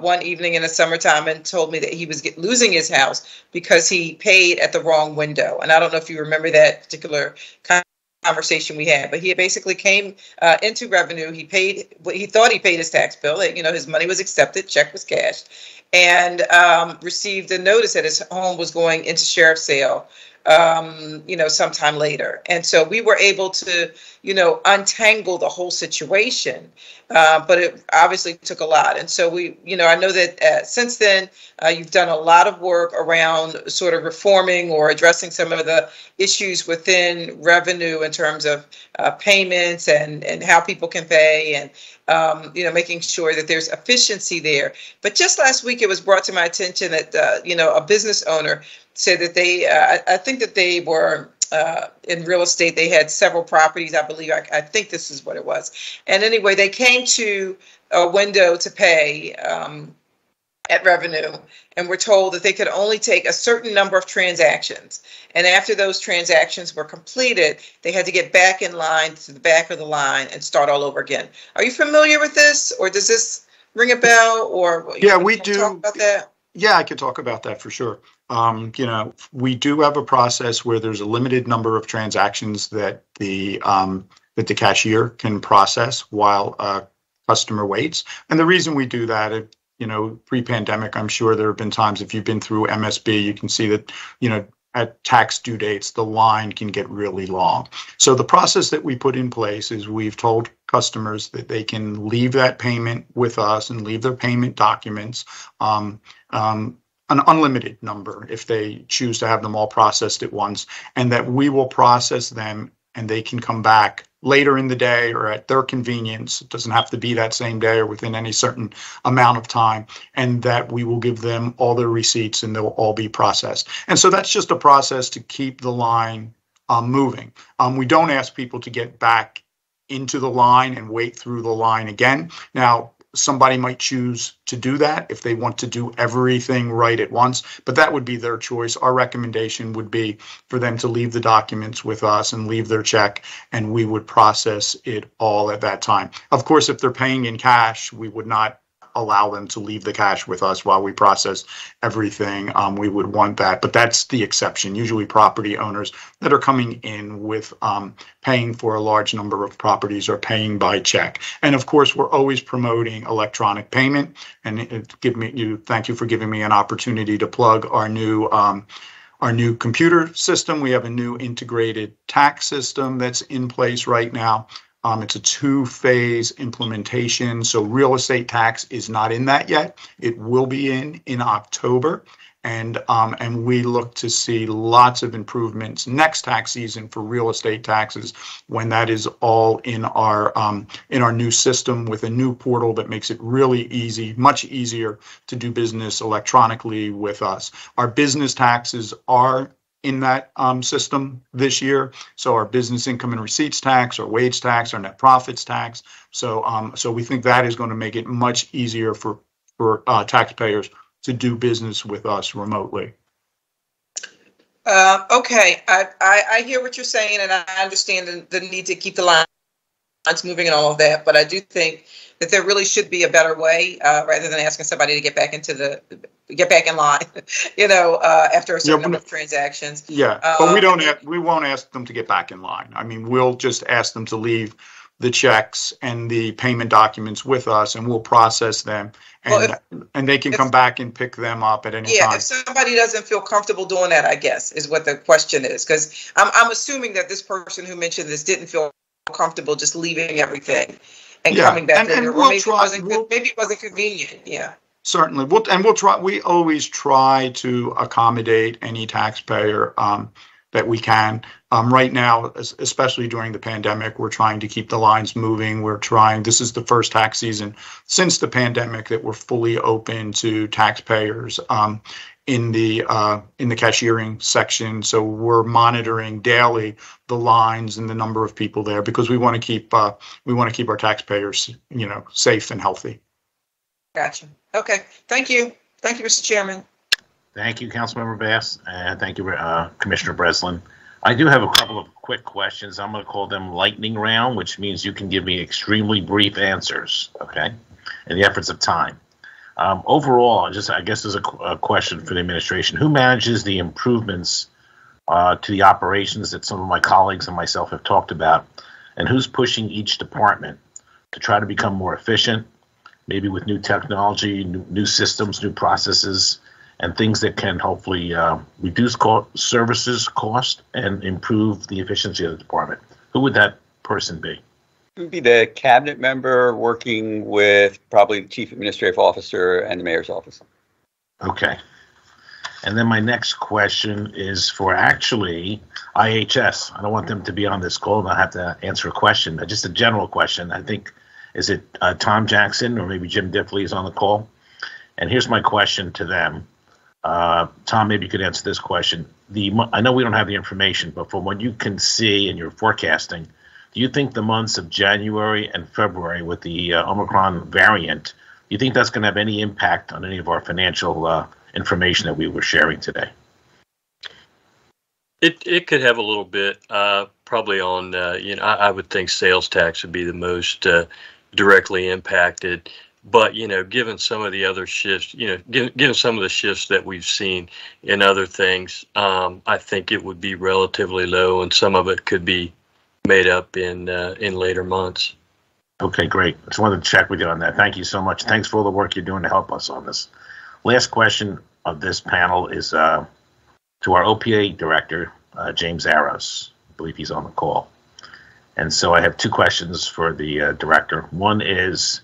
one evening in the summertime and told me that he was losing his house because he paid at the wrong window. And I don't know if you remember that particular conversation we had, but he basically came into revenue. He paid what he thought he paid his tax bill. His money was accepted, check was cashed, and received a notice that his home was going into sheriff's sale sometime later. And so we were able to, untangle the whole situation. But it obviously took a lot. And so I know that since then, you've done a lot of work around sort of reforming or addressing some of the issues within revenue in terms of payments and how people can pay and, making sure that there's efficiency there. But just last week, it was brought to my attention that, a business owner said that they, I think that they were in real estate. They had several properties, I believe. I think this is what it was. And anyway, they came to a window to pay at revenue and were told that they could only take a certain number of transactions. And after those transactions were completed, they had to get back in line to the back of the line and start all over again. Are you familiar with this, or does this ring a bell? Or yeah, we do. Talk about that? Yeah, I could talk about that for sure. We do have a process where there's a limited number of transactions that the cashier can process while a customer waits. And the reason we do that, pre-pandemic, I'm sure there have been times, if you've been through MSB, you can see that, at tax due dates, the line can get really long. So the process that we put in place is we've told customers that they can leave that payment with us and leave their payment documents, an unlimited number if they choose to have them all processed at once, and that we will process them and they can come back later in the day or at their convenience. It doesn't have to be that same day or within any certain amount of time, and that we will give them all their receipts and they'll all be processed. And so that's just a process to keep the line moving. We don't ask people to get back into the line and wait through the line again. Now, somebody might choose to do that if they want to do everything right at once, but that would be their choice. Our recommendation would be for them to leave the documents with us and leave their check, and we would process it all at that time. Of course, if they're paying in cash, we would not allow them to leave the cash with us while we process everything. We would want that, but that's the exception. Usually property owners that are coming in with paying for a large number of properties are paying by check. And of course, we're always promoting electronic payment. And thank you for giving me an opportunity to plug our new computer system. We have a new integrated tax system that's in place right now. It's a 2-phase implementation, so real estate tax is not in that yet. It will be in October, and we look to see lots of improvements next tax season for real estate taxes when that is all in our new system with a new portal that makes it really easy, much easier to do business electronically with us. Our business taxes are in that system this year. So our business income and receipts tax, our wage tax, our net profits tax. So we think that is going to make it much easier for taxpayers to do business with us remotely. Okay, I hear what you're saying, and I understand the need to keep the lines moving and all of that, but I do think that there really should be a better way, rather than asking somebody to get back in line, after a certain number of transactions. Yeah, but we won't ask them to get back in line. I mean, we'll just ask them to leave the checks and the payment documents with us, and we'll process them, and they can come back and pick them up at any time. Yeah, if somebody doesn't feel comfortable doing that, I guess, is what the question is, because I'm assuming that this person who mentioned this didn't feel comfortable just leaving everything and Yeah, coming back and later. Or we'll maybe try- maybe it wasn't convenient. Yeah. Certainly. We'll try. We always try to accommodate any taxpayer that we can. Right now, especially during the pandemic, we're trying to keep the lines moving. This is the first tax season since the pandemic that we're fully open to taxpayers in the cashiering section. So we're monitoring daily the lines and the number of people there because we want to keep our taxpayers, safe and healthy. Gotcha. Okay. Thank you. Thank you, Mr. Chairman. Thank you, Councilmember Bass, and thank you, Commissioner Breslin. I do have a couple of quick questions. I'm going to call them lightning round, which means you can give me extremely brief answers, okay, in the efforts of time. Overall, I guess there's a question for the administration. Who manages the improvements to the operations that some of my colleagues and myself have talked about, and who's pushing each department to try to become more efficient, maybe with new technology, new systems, new processes, and things that can hopefully reduce services cost and improve the efficiency of the department? Who would that person be? It would be the cabinet member working with probably the chief administrative officer and the mayor's office. Okay. And then my next question is for actually IHS. I don't want them to be on this call and I have to answer a question, just a general question. I think, is it Tom Jackson or maybe Jim Diffley is on the call? And here's my question to them. Tom, maybe you could answer this question. I know we don't have the information, but from what you can see in your forecasting, do you think the months of January and February with the Omicron variant, do you think that's going to have any impact on any of our financial information that we were sharing today? It could have a little bit, probably on, I would think sales tax would be the most directly impacted. But, given some of the other shifts, given some of the shifts that we've seen in other things, I think it would be relatively low, and some of it could be made up in later months. Okay, great. Just wanted to check with you on that. Thank you so much. Thanks for all the work you're doing to help us on this. Last question of this panel is to our OPA director, James Arrows. I believe he's on the call. And so I have two questions for the director. One is,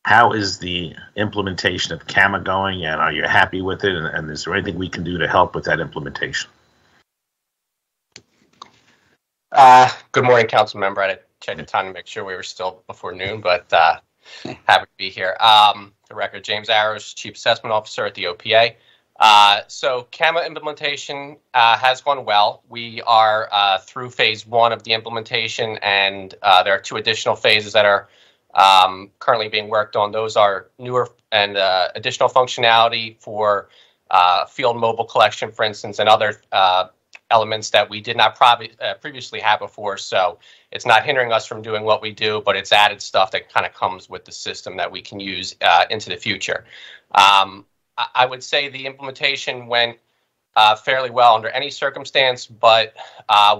how is the implementation of CAMA going, and are you happy with it? And is there anything we can do to help with that implementation? Good morning, council member. I checked the time to make sure we were still before noon, but happy to be here. The record, James Arrows, Chief Assessment Officer at the OPA. So CAMA implementation has gone well. We are through phase 1 of the implementation, and there are 2 additional phases that are currently being worked on. Those are newer and additional functionality for field mobile collection, for instance, and other elements that we did not previously have before. So it's not hindering us from doing what we do, but it's added stuff that kind of comes with the system that we can use into the future. I would say the implementation went fairly well under any circumstance, but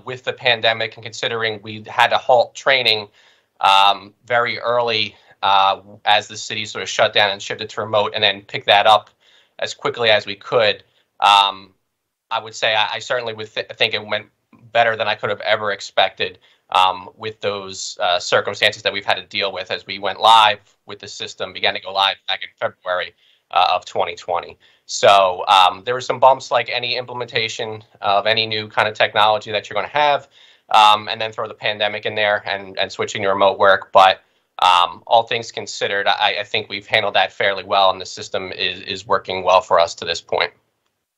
with the pandemic and considering we had to halt training very early as the city sort of shut down and shifted to remote, and then pick that up as quickly as we could, I would say I certainly would think it went better than I could have ever expected with those circumstances that we've had to deal with as we went live with the system, began to go live back in February of 2020. So there were some bumps like any implementation of any new kind of technology that you're going to have, and then throw the pandemic in there and switching to remote work. But all things considered, I think we've handled that fairly well, and the system is working well for us to this point.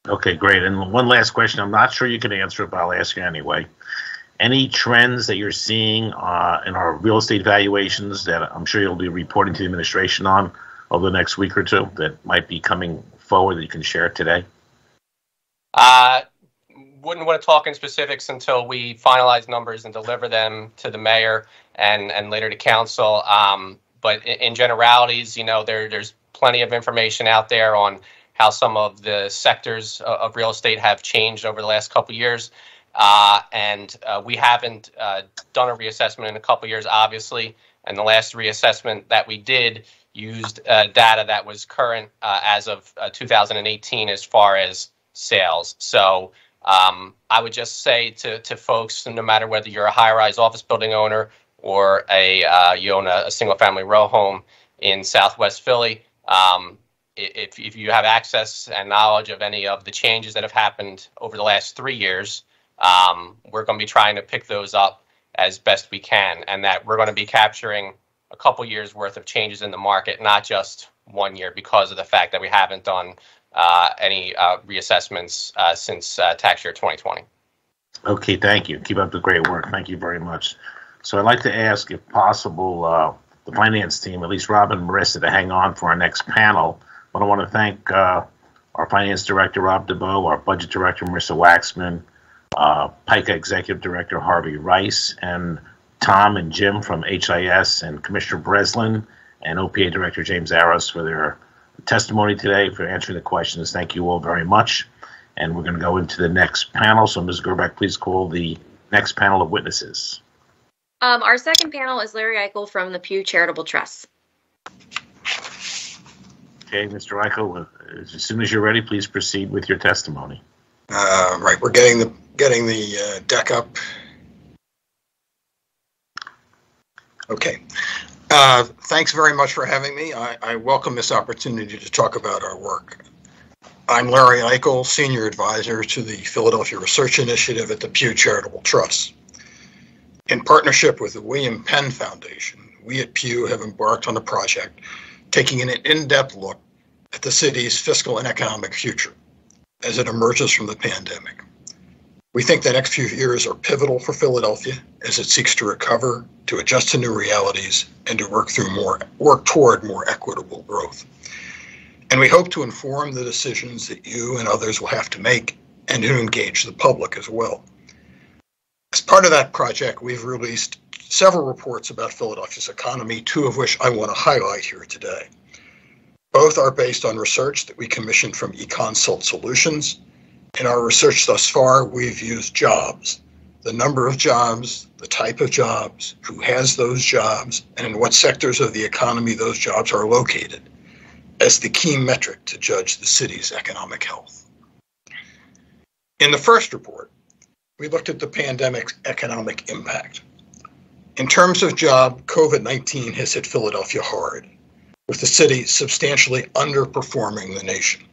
Okay, great. And one last question. I'm not sure you can answer it, but I'll ask you anyway. Any trends that you're seeing in our real estate valuations that I'm sure you'll be reporting to the administration on over the next week or two that might be coming forward that you can share today? Wouldn't want to talk in specifics until we finalize numbers and deliver them to the mayor and later to council. But in generalities, there's plenty of information out there on how some of the sectors of real estate have changed over the last couple of years. And we haven't done a reassessment in a couple of years, obviously. And the last reassessment that we did used data that was current as of 2018 as far as sales. So I would just say to folks, no matter whether you're a high-rise office building owner or you own a single-family row home in Southwest Philly, if you have access and knowledge of any of the changes that have happened over the last 3 years, we're going to be trying to pick those up as best we can, and that we're going to be capturing a couple years worth of changes in the market, not just 1 year, because of the fact that we haven't done any reassessments since tax year 2020. Okay, thank you. Keep up the great work. Thank you very much. So I'd like to ask, if possible, the finance team, at least Rob and Marissa, to hang on for our next panel. But I want to thank our finance director, Rob DeBoe, our budget director, Marissa Waxman, PICA executive director, Harvey Rice, and Tom and Jim from HIS, and Commissioner Breslin and OPA director, James Aros, for their testimony today, for answering the questions. Thank you all very much. And we're going to go into the next panel. So Ms. Gerbeck, please call the next panel of witnesses. Our second panel is Larry Eichel from the Pew Charitable Trust. Okay, Mr. Eichel, as soon as you're ready, please proceed with your testimony. Right, we're getting the deck up. Okay. Thanks very much for having me. I welcome this opportunity to talk about our work. I'm Larry Eichel, Senior Advisor to the Philadelphia Research Initiative at the Pew Charitable Trust. In partnership with the William Penn Foundation, we at Pew have embarked on a project taking an in-depth look at the city's fiscal and economic future as it emerges from the pandemic. We think the next few years are pivotal for Philadelphia as it seeks to recover, to adjust to new realities, and to work toward more equitable growth. And we hope to inform the decisions that you and others will have to make, and to engage the public as well. As part of that project, we've released several reports about Philadelphia's economy, two of which I want to highlight here today. Both are based on research that we commissioned from eConsult Solutions. In our research thus far, we've used jobs, the number of jobs, the type of jobs, who has those jobs, and in what sectors of the economy those jobs are located, as the key metric to judge the city's economic health. In the first report, we looked at the pandemic's economic impact. In terms of job, COVID-19 has hit Philadelphia hard, with the city substantially underperforming the nation.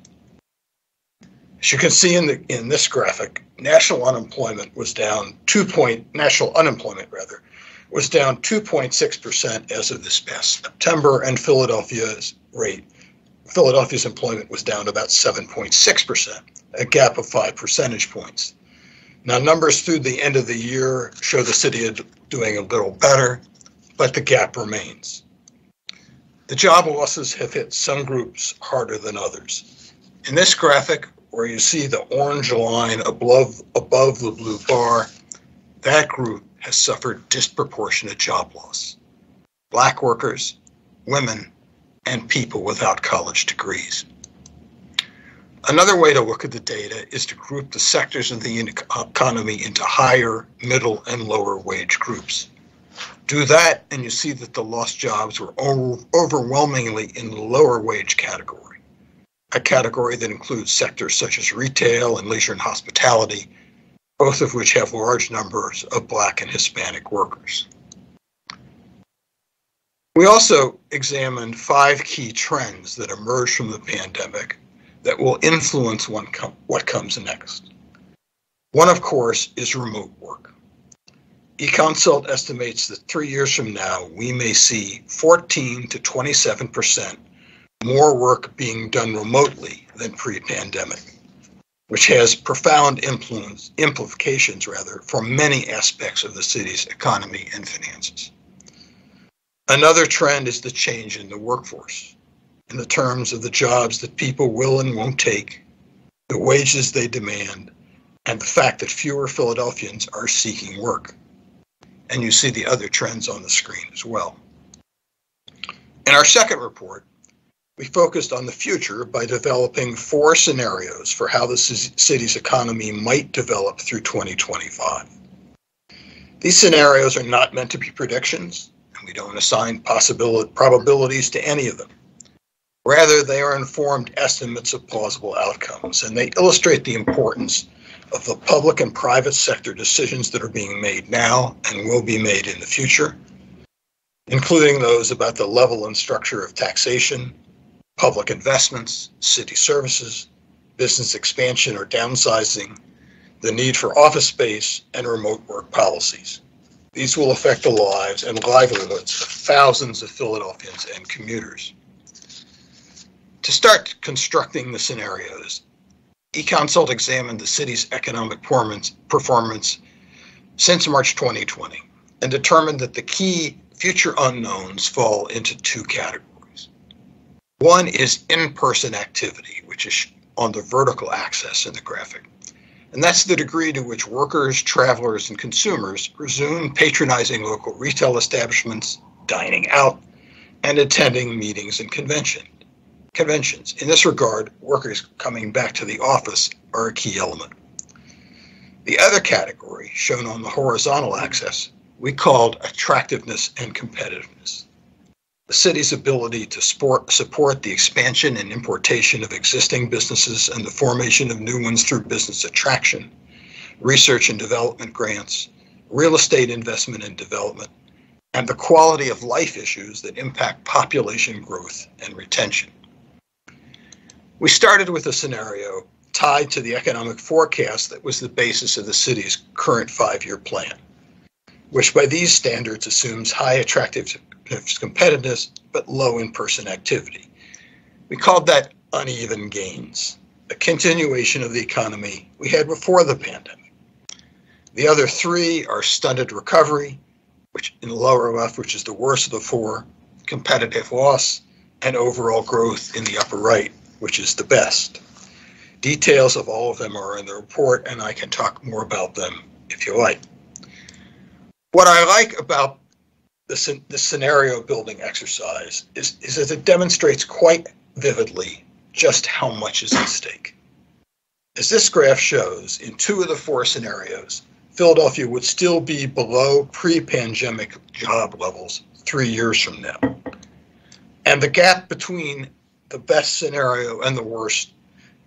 As you can see in this graphic, national unemployment was down 2.6% as of this past September, and Philadelphia's employment was down about 7.6%, a gap of 5 percentage points. Now, numbers through the end of the year show the city doing a little better, but the gap remains. The job losses have hit some groups harder than others. In this graphic, where you see the orange line above the blue bar, that group has suffered disproportionate job loss. Black workers, women, and people without college degrees. Another way to look at the data is to group the sectors of the economy into higher, middle, and lower wage groups. Do that, and you see that the lost jobs were overwhelmingly in the lower wage category, a category that includes sectors such as retail and leisure and hospitality, both of which have large numbers of Black and Hispanic workers. We also examined 5 key trends that emerged from the pandemic that will influence what comes next. One, of course, is remote work. eConsult estimates that 3 years from now, we may see 14 to 27% more work being done remotely than pre-pandemic, which has profound implications for many aspects of the city's economy and finances. Another trend is the change in the workforce, in the terms of the jobs that people will and won't take, the wages they demand, and the fact that fewer Philadelphians are seeking work. And you see the other trends on the screen as well. In our second report, we focused on the future by developing 4 scenarios for how the city's economy might develop through 2025. These scenarios are not meant to be predictions, and we don't assign probabilities to any of them. Rather, they are informed estimates of plausible outcomes, and they illustrate the importance of the public and private sector decisions that are being made now and will be made in the future, including those about the level and structure of taxation, public investments, city services, business expansion or downsizing, the need for office space, and remote work policies. These will affect the lives and livelihoods of thousands of Philadelphians and commuters. To start constructing the scenarios, eConsult examined the city's economic performance since March 2020 and determined that the key future unknowns fall into two categories. One is in-person activity, which is on the vertical axis in the graphic. And that's the degree to which workers, travelers, and consumers resume patronizing local retail establishments, dining out, and attending meetings and conventions. In this regard, workers coming back to the office are a key element. The other category, shown on the horizontal axis, we called attractiveness and competitiveness. The city's ability to support the expansion and importation of existing businesses and the formation of new ones through business attraction, research and development grants, real estate investment and development, and the quality of life issues that impact population growth and retention. We started with a scenario tied to the economic forecast that was the basis of the city's current 5-year plan, which by these standards assumes high attractiveness, competitiveness, but low in-person activity. We called that uneven gains, a continuation of the economy we had before the pandemic. The other three are stunted recovery, which in the lower left, which is the worst of the four, competitive loss, and overall growth in the upper right, which is the best. Details of all of them are in the report, and I can talk more about them if you like. What I like about the scenario building exercise is that it demonstrates quite vividly just how much is at stake. As this graph shows, in 2 of the 4 scenarios, Philadelphia would still be below pre-pandemic job levels 3 years from now. And the gap between the best scenario and the worst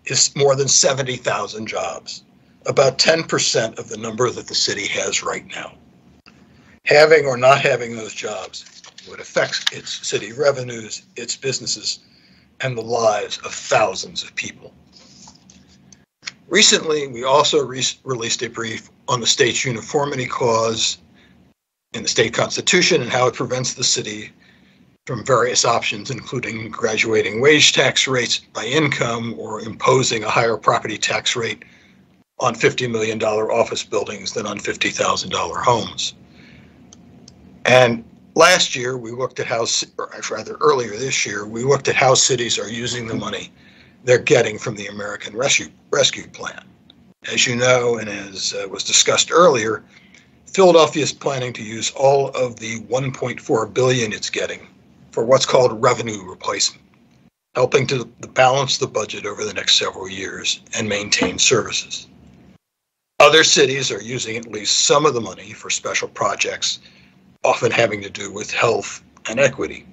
is more than 70,000 jobs, about 10% of the number that the city has right now. Having or not having those jobs would affect its city revenues, its businesses, and the lives of thousands of people. Recently, we also released a brief on the state's uniformity clause in the state constitution and how it prevents the city from various options, including graduating wage tax rates by income or imposing a higher property tax rate on $50 million office buildings than on $50,000 homes. And last year, we looked at how, or rather earlier this year, we looked at how cities are using the money they're getting from the American Rescue Plan. As you know, and as was discussed earlier, Philadelphia is planning to use all of the $1.4 billion it's getting for what's called revenue replacement, helping to balance the budget over the next several years and maintain services. Other cities are using at least some of the money for special projects, often having to do with health and equity.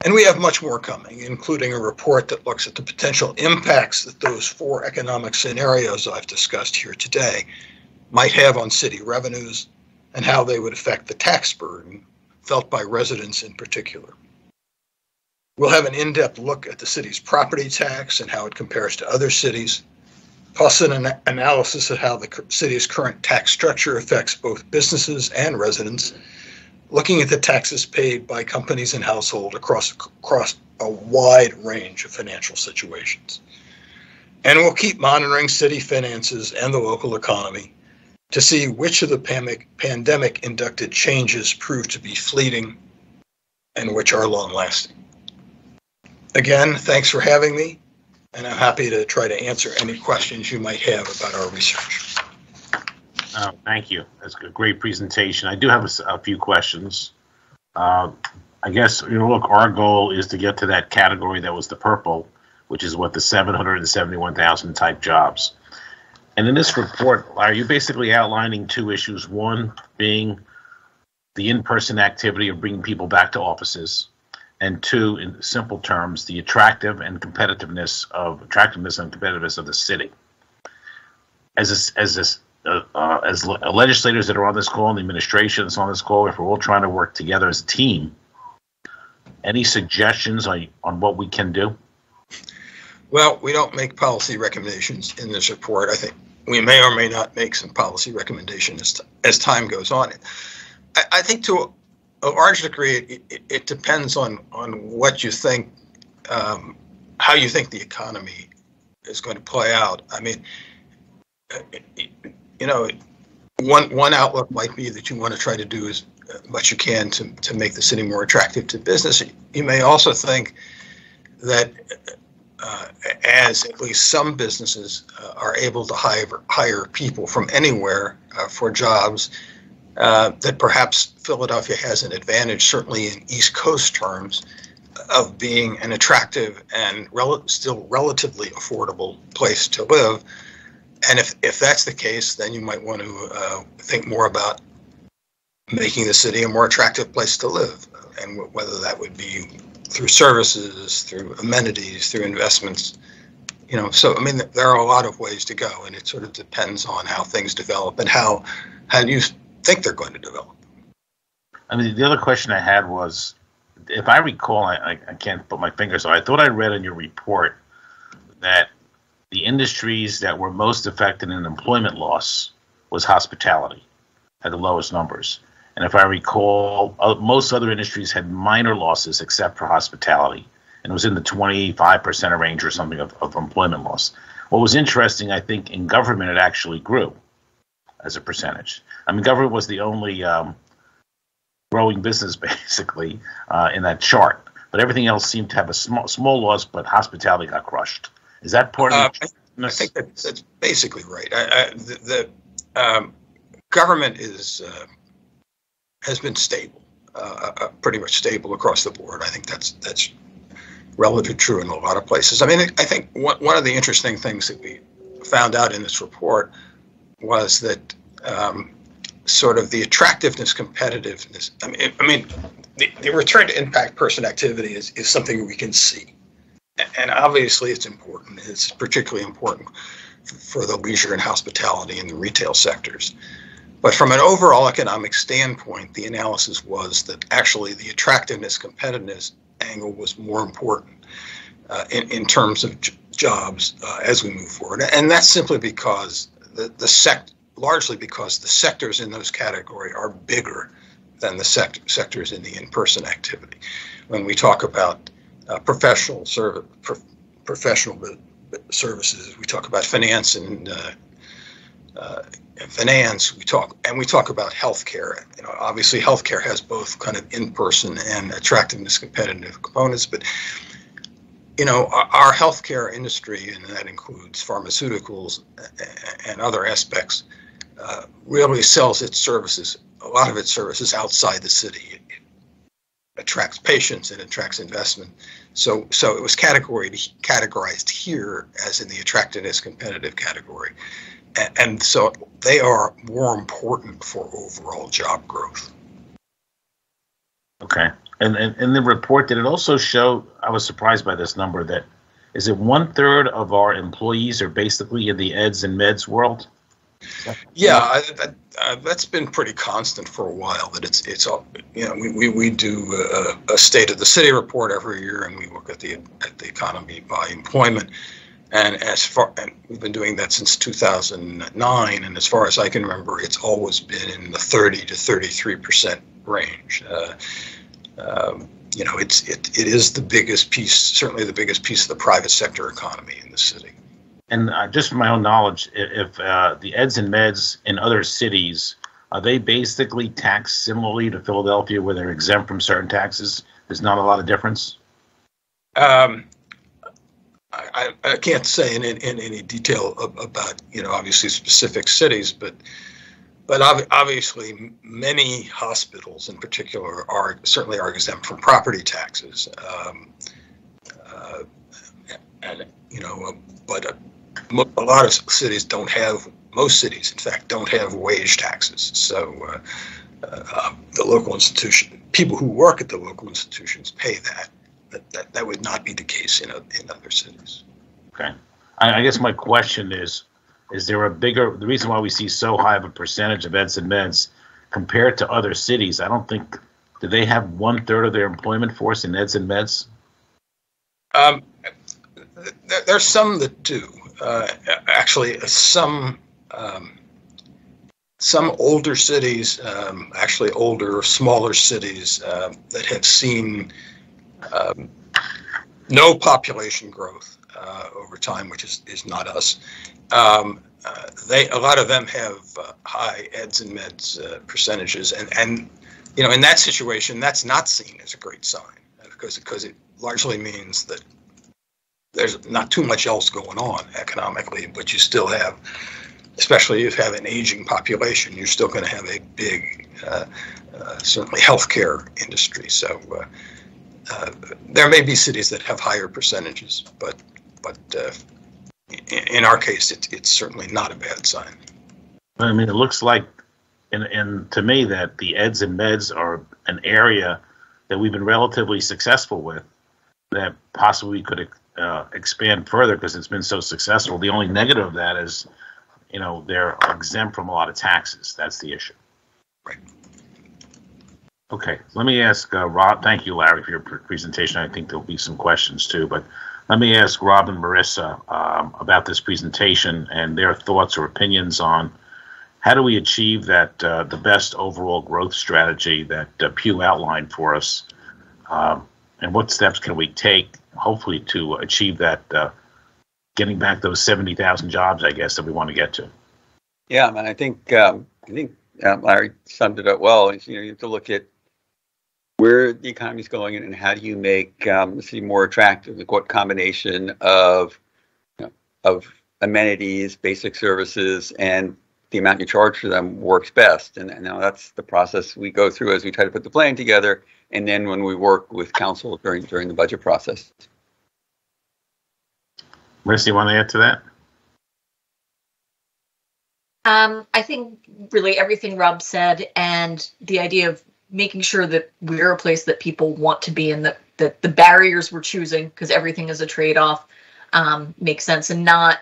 And we have much more coming, including a report that looks at the potential impacts that those 4 economic scenarios I've discussed here today might have on city revenues and how they would affect the tax burden felt by residents in particular. We'll have an in-depth look at the city's property tax and how it compares to other cities, plus an analysis of how the city's current tax structure affects both businesses and residents, looking at the taxes paid by companies and households across a wide range of financial situations. And we'll keep monitoring city finances and the local economy to see which of the pandemic-induced changes prove to be fleeting and which are long-lasting. Again, thanks for having me, and I'm happy to try to answer any questions you might have about our research. Thank you. That's a great presentation. I do have a few questions. I guess, look, our goal is to get to that category that was the purple, which is what the 771,000 type jobs. And in this report, are you basically outlining 2 issues? One being the in-person activity of bringing people back to offices, and 2, in simple terms, the attractiveness and competitiveness of the city. as legislators that are on this call and the administration that's on this call, if we're all trying to work together as a team, any suggestions on what we can do? Well, we don't make policy recommendations in this report. I think we may or may not make some policy recommendations as time goes on. I think to a large degree, it depends on what you think, how you think the economy is going to play out. I mean, one outlook might be that you want to try to do as much you can to make the city more attractive to business. You may also think that as at least some businesses are able to hire people from anywhere for jobs, that perhaps Philadelphia has an advantage, certainly in East Coast terms, of being an attractive and still relatively affordable place to live. And if that's the case, then you might want to think more about making the city a more attractive place to live, and whether that would be through services, through amenities, through investments. So I mean, there are a lot of ways to go, and it sort of depends on how things develop and how you think they're going to develop. I mean, the other question I had was, if I recall, I can't put my fingers on it, I thought I read in your report that the industries that were most affected in employment loss was hospitality, had the lowest numbers. And if I recall, most other industries had minor losses except for hospitality. And it was in the 25% range or something of employment loss. What was interesting, I think, in government, it actually grew as a percentage. I mean, government was the only growing business, basically, in that chart. But everything else seemed to have a small loss, but hospitality got crushed. Is that part of it? I think that's basically right. The government has been stable, pretty much stable across the board. I think that's relatively true in a lot of places. I mean, I think one of the interesting things that we found out in this report was that sort of the attractiveness, competitiveness. I mean, the return to impact person activity is something we can see. And obviously it's important. It's particularly important for the leisure and hospitality and the retail sectors. But from an overall economic standpoint, the analysis was that actually the attractiveness, competitiveness angle was more important in terms of jobs as we move forward. And that's simply because largely because the sectors in those categories are bigger than the sectors in the in-person activity. When we talk about professional services, we talk about finance and finance. We talk about healthcare. Obviously, healthcare has both kind of in-person and attractiveness, competitive components. But our healthcare industry, and that includes pharmaceuticals and other aspects, really sells its services, a lot of its services outside the city. It attracts patients, it attracts investment. So it was categorized here as in the attractiveness competitive category. And so they are more important for overall job growth. Okay. And in the report, did it also show, I was surprised by this number, that is it 1/3 of our employees are basically in the eds and meds world? Yeah, that's been pretty constant for a while. That it's all, we do a state of the city report every year, and we look at the economy by employment, and we've been doing that since 2009, and as far as I can remember, it's always been in the 30 to 33% range. It is the biggest piece, certainly the biggest piece of the private sector economy in the city. And just from my own knowledge, if the eds and meds in other cities, are they basically taxed similarly to Philadelphia, where they're exempt from certain taxes? There's not a lot of difference? I can't say in any detail about, obviously specific cities, but obviously many hospitals in particular are exempt from property taxes. But a lot of cities don't have, most cities, in fact, don't have wage taxes. So the local institution, people who work at the local institutions pay that. That would not be the case in other cities. Okay. I guess my question is, is there the reason why we see so high of a percentage of eds and meds compared to other cities? I don't think, do they have 1/3 of their employment force in eds and meds? There's some that do. Actually, some older cities, actually older, smaller cities that have seen no population growth over time, which is not us. A lot of them have high eds and meds percentages, and in that situation, that's not seen as a great sign because it largely means that there's not too much else going on economically, but you still have, especially if you have an aging population, you're still going to have a big, certainly healthcare industry. So there may be cities that have higher percentages, but in our case, it's certainly not a bad sign. I mean, it looks like, and to me, that the eds and meds are an area that we've been relatively successful with, that possibly we could expand further because it's been so successful. The only negative of that is, they're exempt from a lot of taxes. That's the issue. Right. Okay, let me ask Rob. Thank you, Larry, for your presentation. I think there'll be some questions too, but let me ask Rob and Marissa about this presentation and their thoughts or opinions on how do we achieve that the best overall growth strategy that Pew outlined for us, and what steps can we take, hopefully, to achieve that, getting back those 70,000 jobs, I guess, that we want to get to. Yeah, and I think Larry summed it up well. You have to look at where the economy is going and how do you make the city more attractive. Like what combination of amenities, basic services, and the amount you charge for them works best. And now that's the process we go through as we try to put the plan together, and then when we work with council during the budget process. Marissa, you want to add to that? I think really everything Rob said, and the idea of making sure that we're a place that people want to be in, that the barriers we're choosing, because everything is a trade-off, makes sense, and not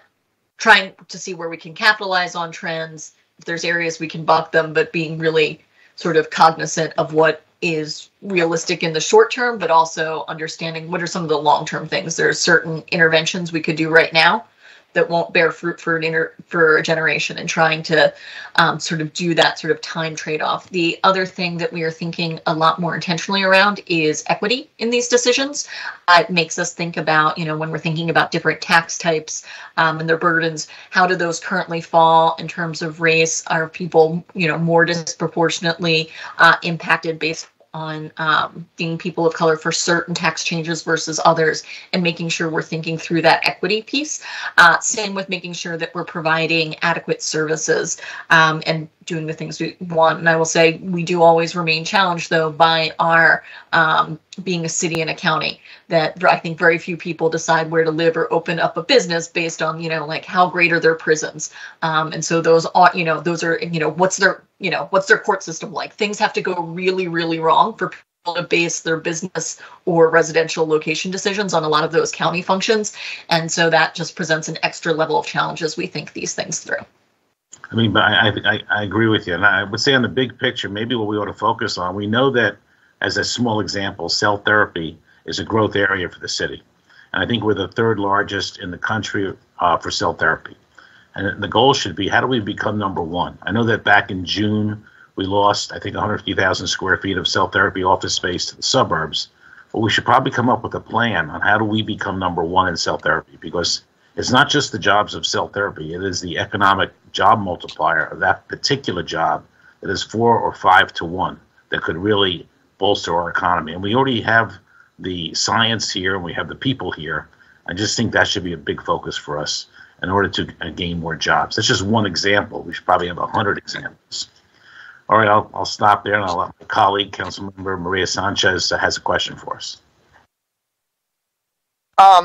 trying to see where we can capitalize on trends. If there's areas we can buck them, but being really sort of cognizant of what is realistic in the short term, but also understanding what are some of the long-term things. There are certain interventions we could do right now that won't bear fruit for a generation, and trying to sort of do that sort of time trade-off. The other thing that we are thinking a lot more intentionally around is equity in these decisions. It makes us think about, when we're thinking about different tax types and their burdens, how do those currently fall in terms of race? Are people, more disproportionately impacted based on being people of color for certain tax changes versus others, and making sure we're thinking through that equity piece. Same with making sure that we're providing adequate services and doing the things we want. And I will say we do always remain challenged, though, by our being a city and a county, that I think very few people decide where to live or open up a business based on, like how great are their prisons. And so those are, what's their court system like? Things have to go really, really wrong for people to base their business or residential location decisions on a lot of those county functions. And so that just presents an extra level of challenge as we think these things through. I mean, but I agree with you. And I would say on the big picture, maybe what we ought to focus on, we know that, as a small example, cell therapy is a growth area for the city. And I think we're the third largest in the country for cell therapy. And the goal should be, how do we become number one? I know that back in June, we lost, I think, 150,000 square feet of cell therapy office space to the suburbs. But we should probably come up with a plan on how do we become number one in cell therapy, because it's not just the jobs of cell therapy. It is the economic job multiplier of that particular job that is 4 or 5 to 1 that could really bolster our economy. And we already have the science here and we have the people here. I just think that should be a big focus for us in order to gain more jobs. That's just one example. We should probably have 100 examples. All right, I'll stop there, and I'll let my colleague, Councilmember Maria Sanchez, has a question for us.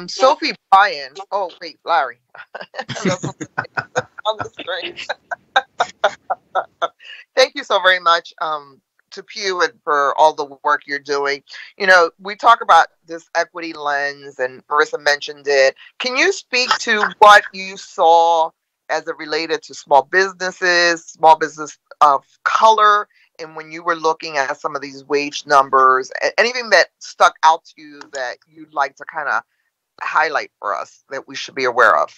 Sophie Bryan. Oh, wait, Larry. On the screen. Thank you so very much to Pew and for all the work you're doing. We talk about this equity lens, and Marissa mentioned it. Can you speak to what you saw as it related to small businesses, small business of color, and when you were looking at some of these wage numbers, anything that stuck out to you that you'd like to kind of highlight for us that we should be aware of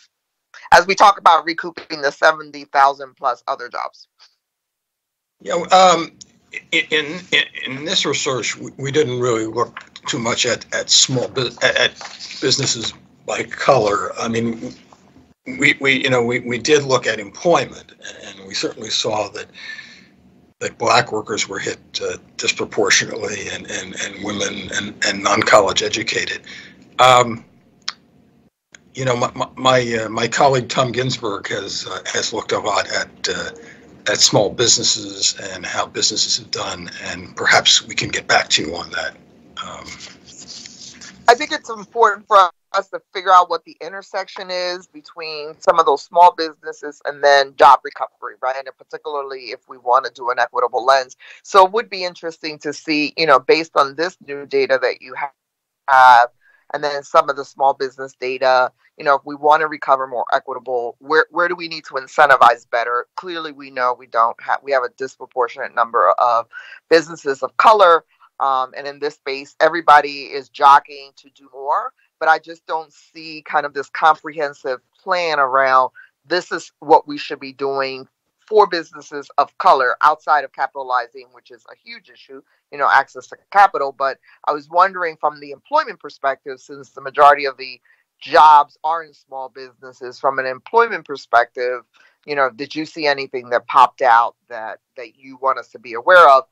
as we talk about recouping the 70,000 plus other jobs? In this research, we didn't really look too much at businesses by color. I mean, we did look at employment, and we certainly saw that Black workers were hit disproportionately, and women and non-college educated. My colleague Tom Ginsberg has looked a lot at small businesses and how businesses have done, and perhaps we can get back to you on that. I think it's important for us to figure out what the intersection is between some of those small businesses and then job recovery, right? And particularly if we want to do an equitable lens. So it would be interesting to see, based on this new data that you have, and then some of the small business data, if we want to recover more equitable, where do we need to incentivize better? Clearly, we know we have a disproportionate number of businesses of color. And in this space, everybody is jockeying to do more, but I just don't see kind of this comprehensive plan around this is what we should be doing for businesses of color outside of capitalizing, which is a huge issue, access to capital. But I was wondering from the employment perspective, since the majority of the jobs are in small businesses, from an employment perspective, did you see anything that popped out that you want us to be aware of?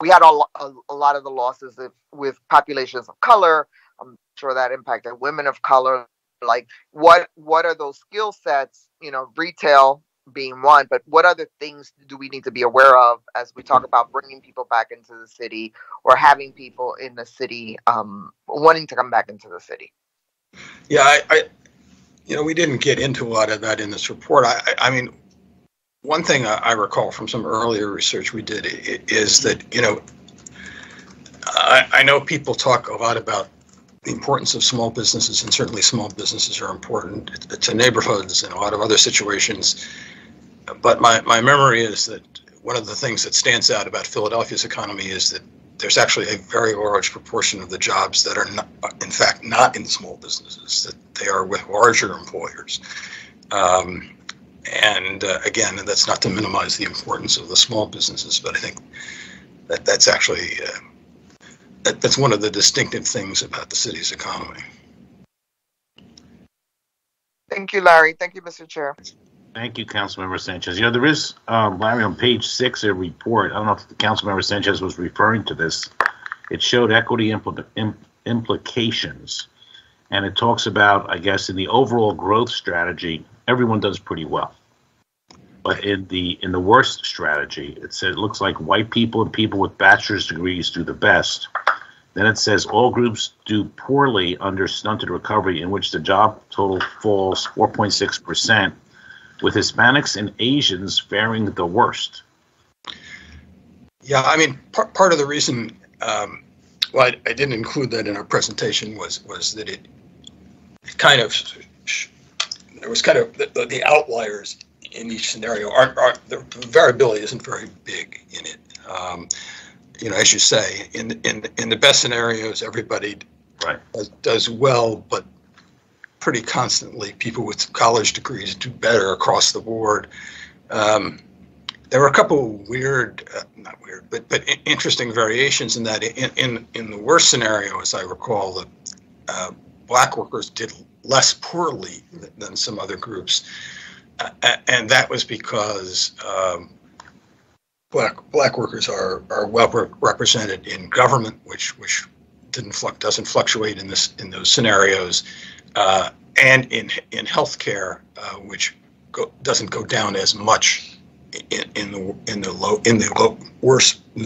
We had a lot of the losses with populations of color. I'm sure that impacted women of color. Like, what are those skill sets? Retail being one, but what other things do we need to be aware of as we talk about bringing people back into the city or having people in the city wanting to come back into the city? Yeah, we didn't get into a lot of that in this report. I mean, one thing I recall from some earlier research we did is that, I know people talk a lot about the importance of small businesses, and certainly small businesses are important to neighborhoods and a lot of other situations. But my memory is that one of the things that stands out about Philadelphia's economy is that there's actually a very large proportion of the jobs that are not, in fact, not in small businesses, that they are with larger employers. Again, that's not to minimize the importance of the small businesses, but I think that's actually that's one of the distinctive things about the city's economy. Thank you, Larry. Thank you, Mr. Chair. Thank you, Councilmember Sanchez. There is, Larry, on page 6 of the report, I don't know if the Councilmember Sanchez was referring to this. It showed equity implications, and it talks about, I guess, in the overall growth strategy, everyone does pretty well. But in the worst strategy, it said it looks like white people and people with bachelor's degrees do the best. Then it says all groups do poorly under stunted recovery, in which the job total falls 4.6%, with Hispanics and Asians faring the worst. Yeah, I mean, part of the reason why I didn't include that in our presentation was that it kind of, there was kind of the outliers in each scenario the variability isn't very big in it. As you say, in the best scenarios, everybody does well, but pretty constantly, people with college degrees do better across the board. There were a couple not weird, but interesting variations in that. In the worst scenario, as I recall, the Black workers did less poorly than some other groups. And that was because Black workers are well represented in government, which doesn't fluctuate in those scenarios, and in healthcare, which doesn't go down as much in the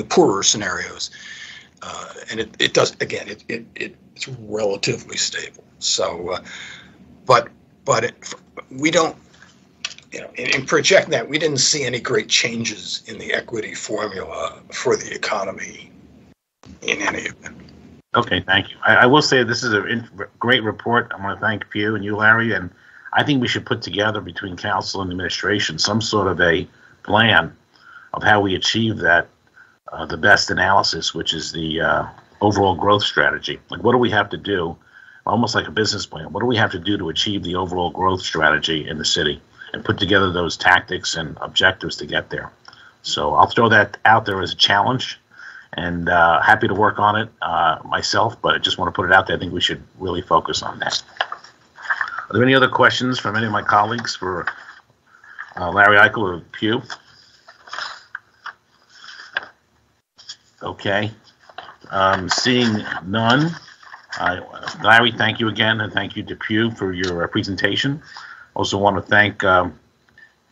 poorer scenarios, and it does again. It's relatively stable. So, but we don't. In projecting that, we didn't see any great changes in the equity formula for the economy in any event. Okay, thank you. I will say this is a great report. I want to thank you and you, Larry, and I think we should put together between council and administration some sort of a plan of how we achieve that, the best analysis, which is the overall growth strategy. Like, what do we have to do? Almost like a business plan. What do we have to do to achieve the overall growth strategy in the city and put together those tactics and objectives to get there? So I'll throw that out there as a challenge, and happy to work on it myself, but I just want to put it out there. I think we should really focus on that. Are there any other questions from any of my colleagues for Larry Eichel or Pugh? Okay. Seeing none. Larry, thank you again, and thank you to Pugh for your presentation. Also want to thank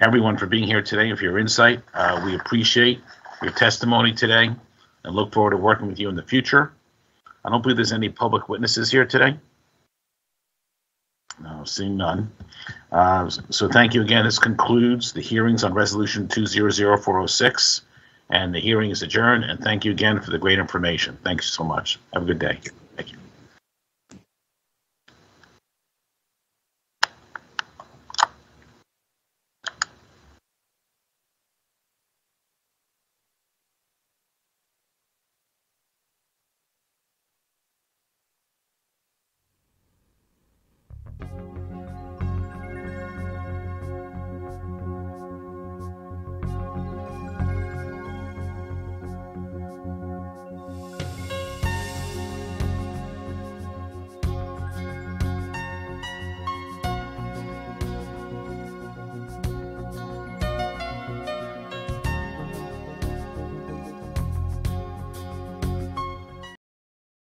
everyone for being here today and for your insight. We appreciate your testimony today and look forward to working with you in the future. I don't believe there's any public witnesses here today. No, seeing none. So thank you again. This concludes the hearings on Resolution 200406, and the hearing is adjourned. And thank you again for the great information. Thanks so much. Have a good day. Thank you.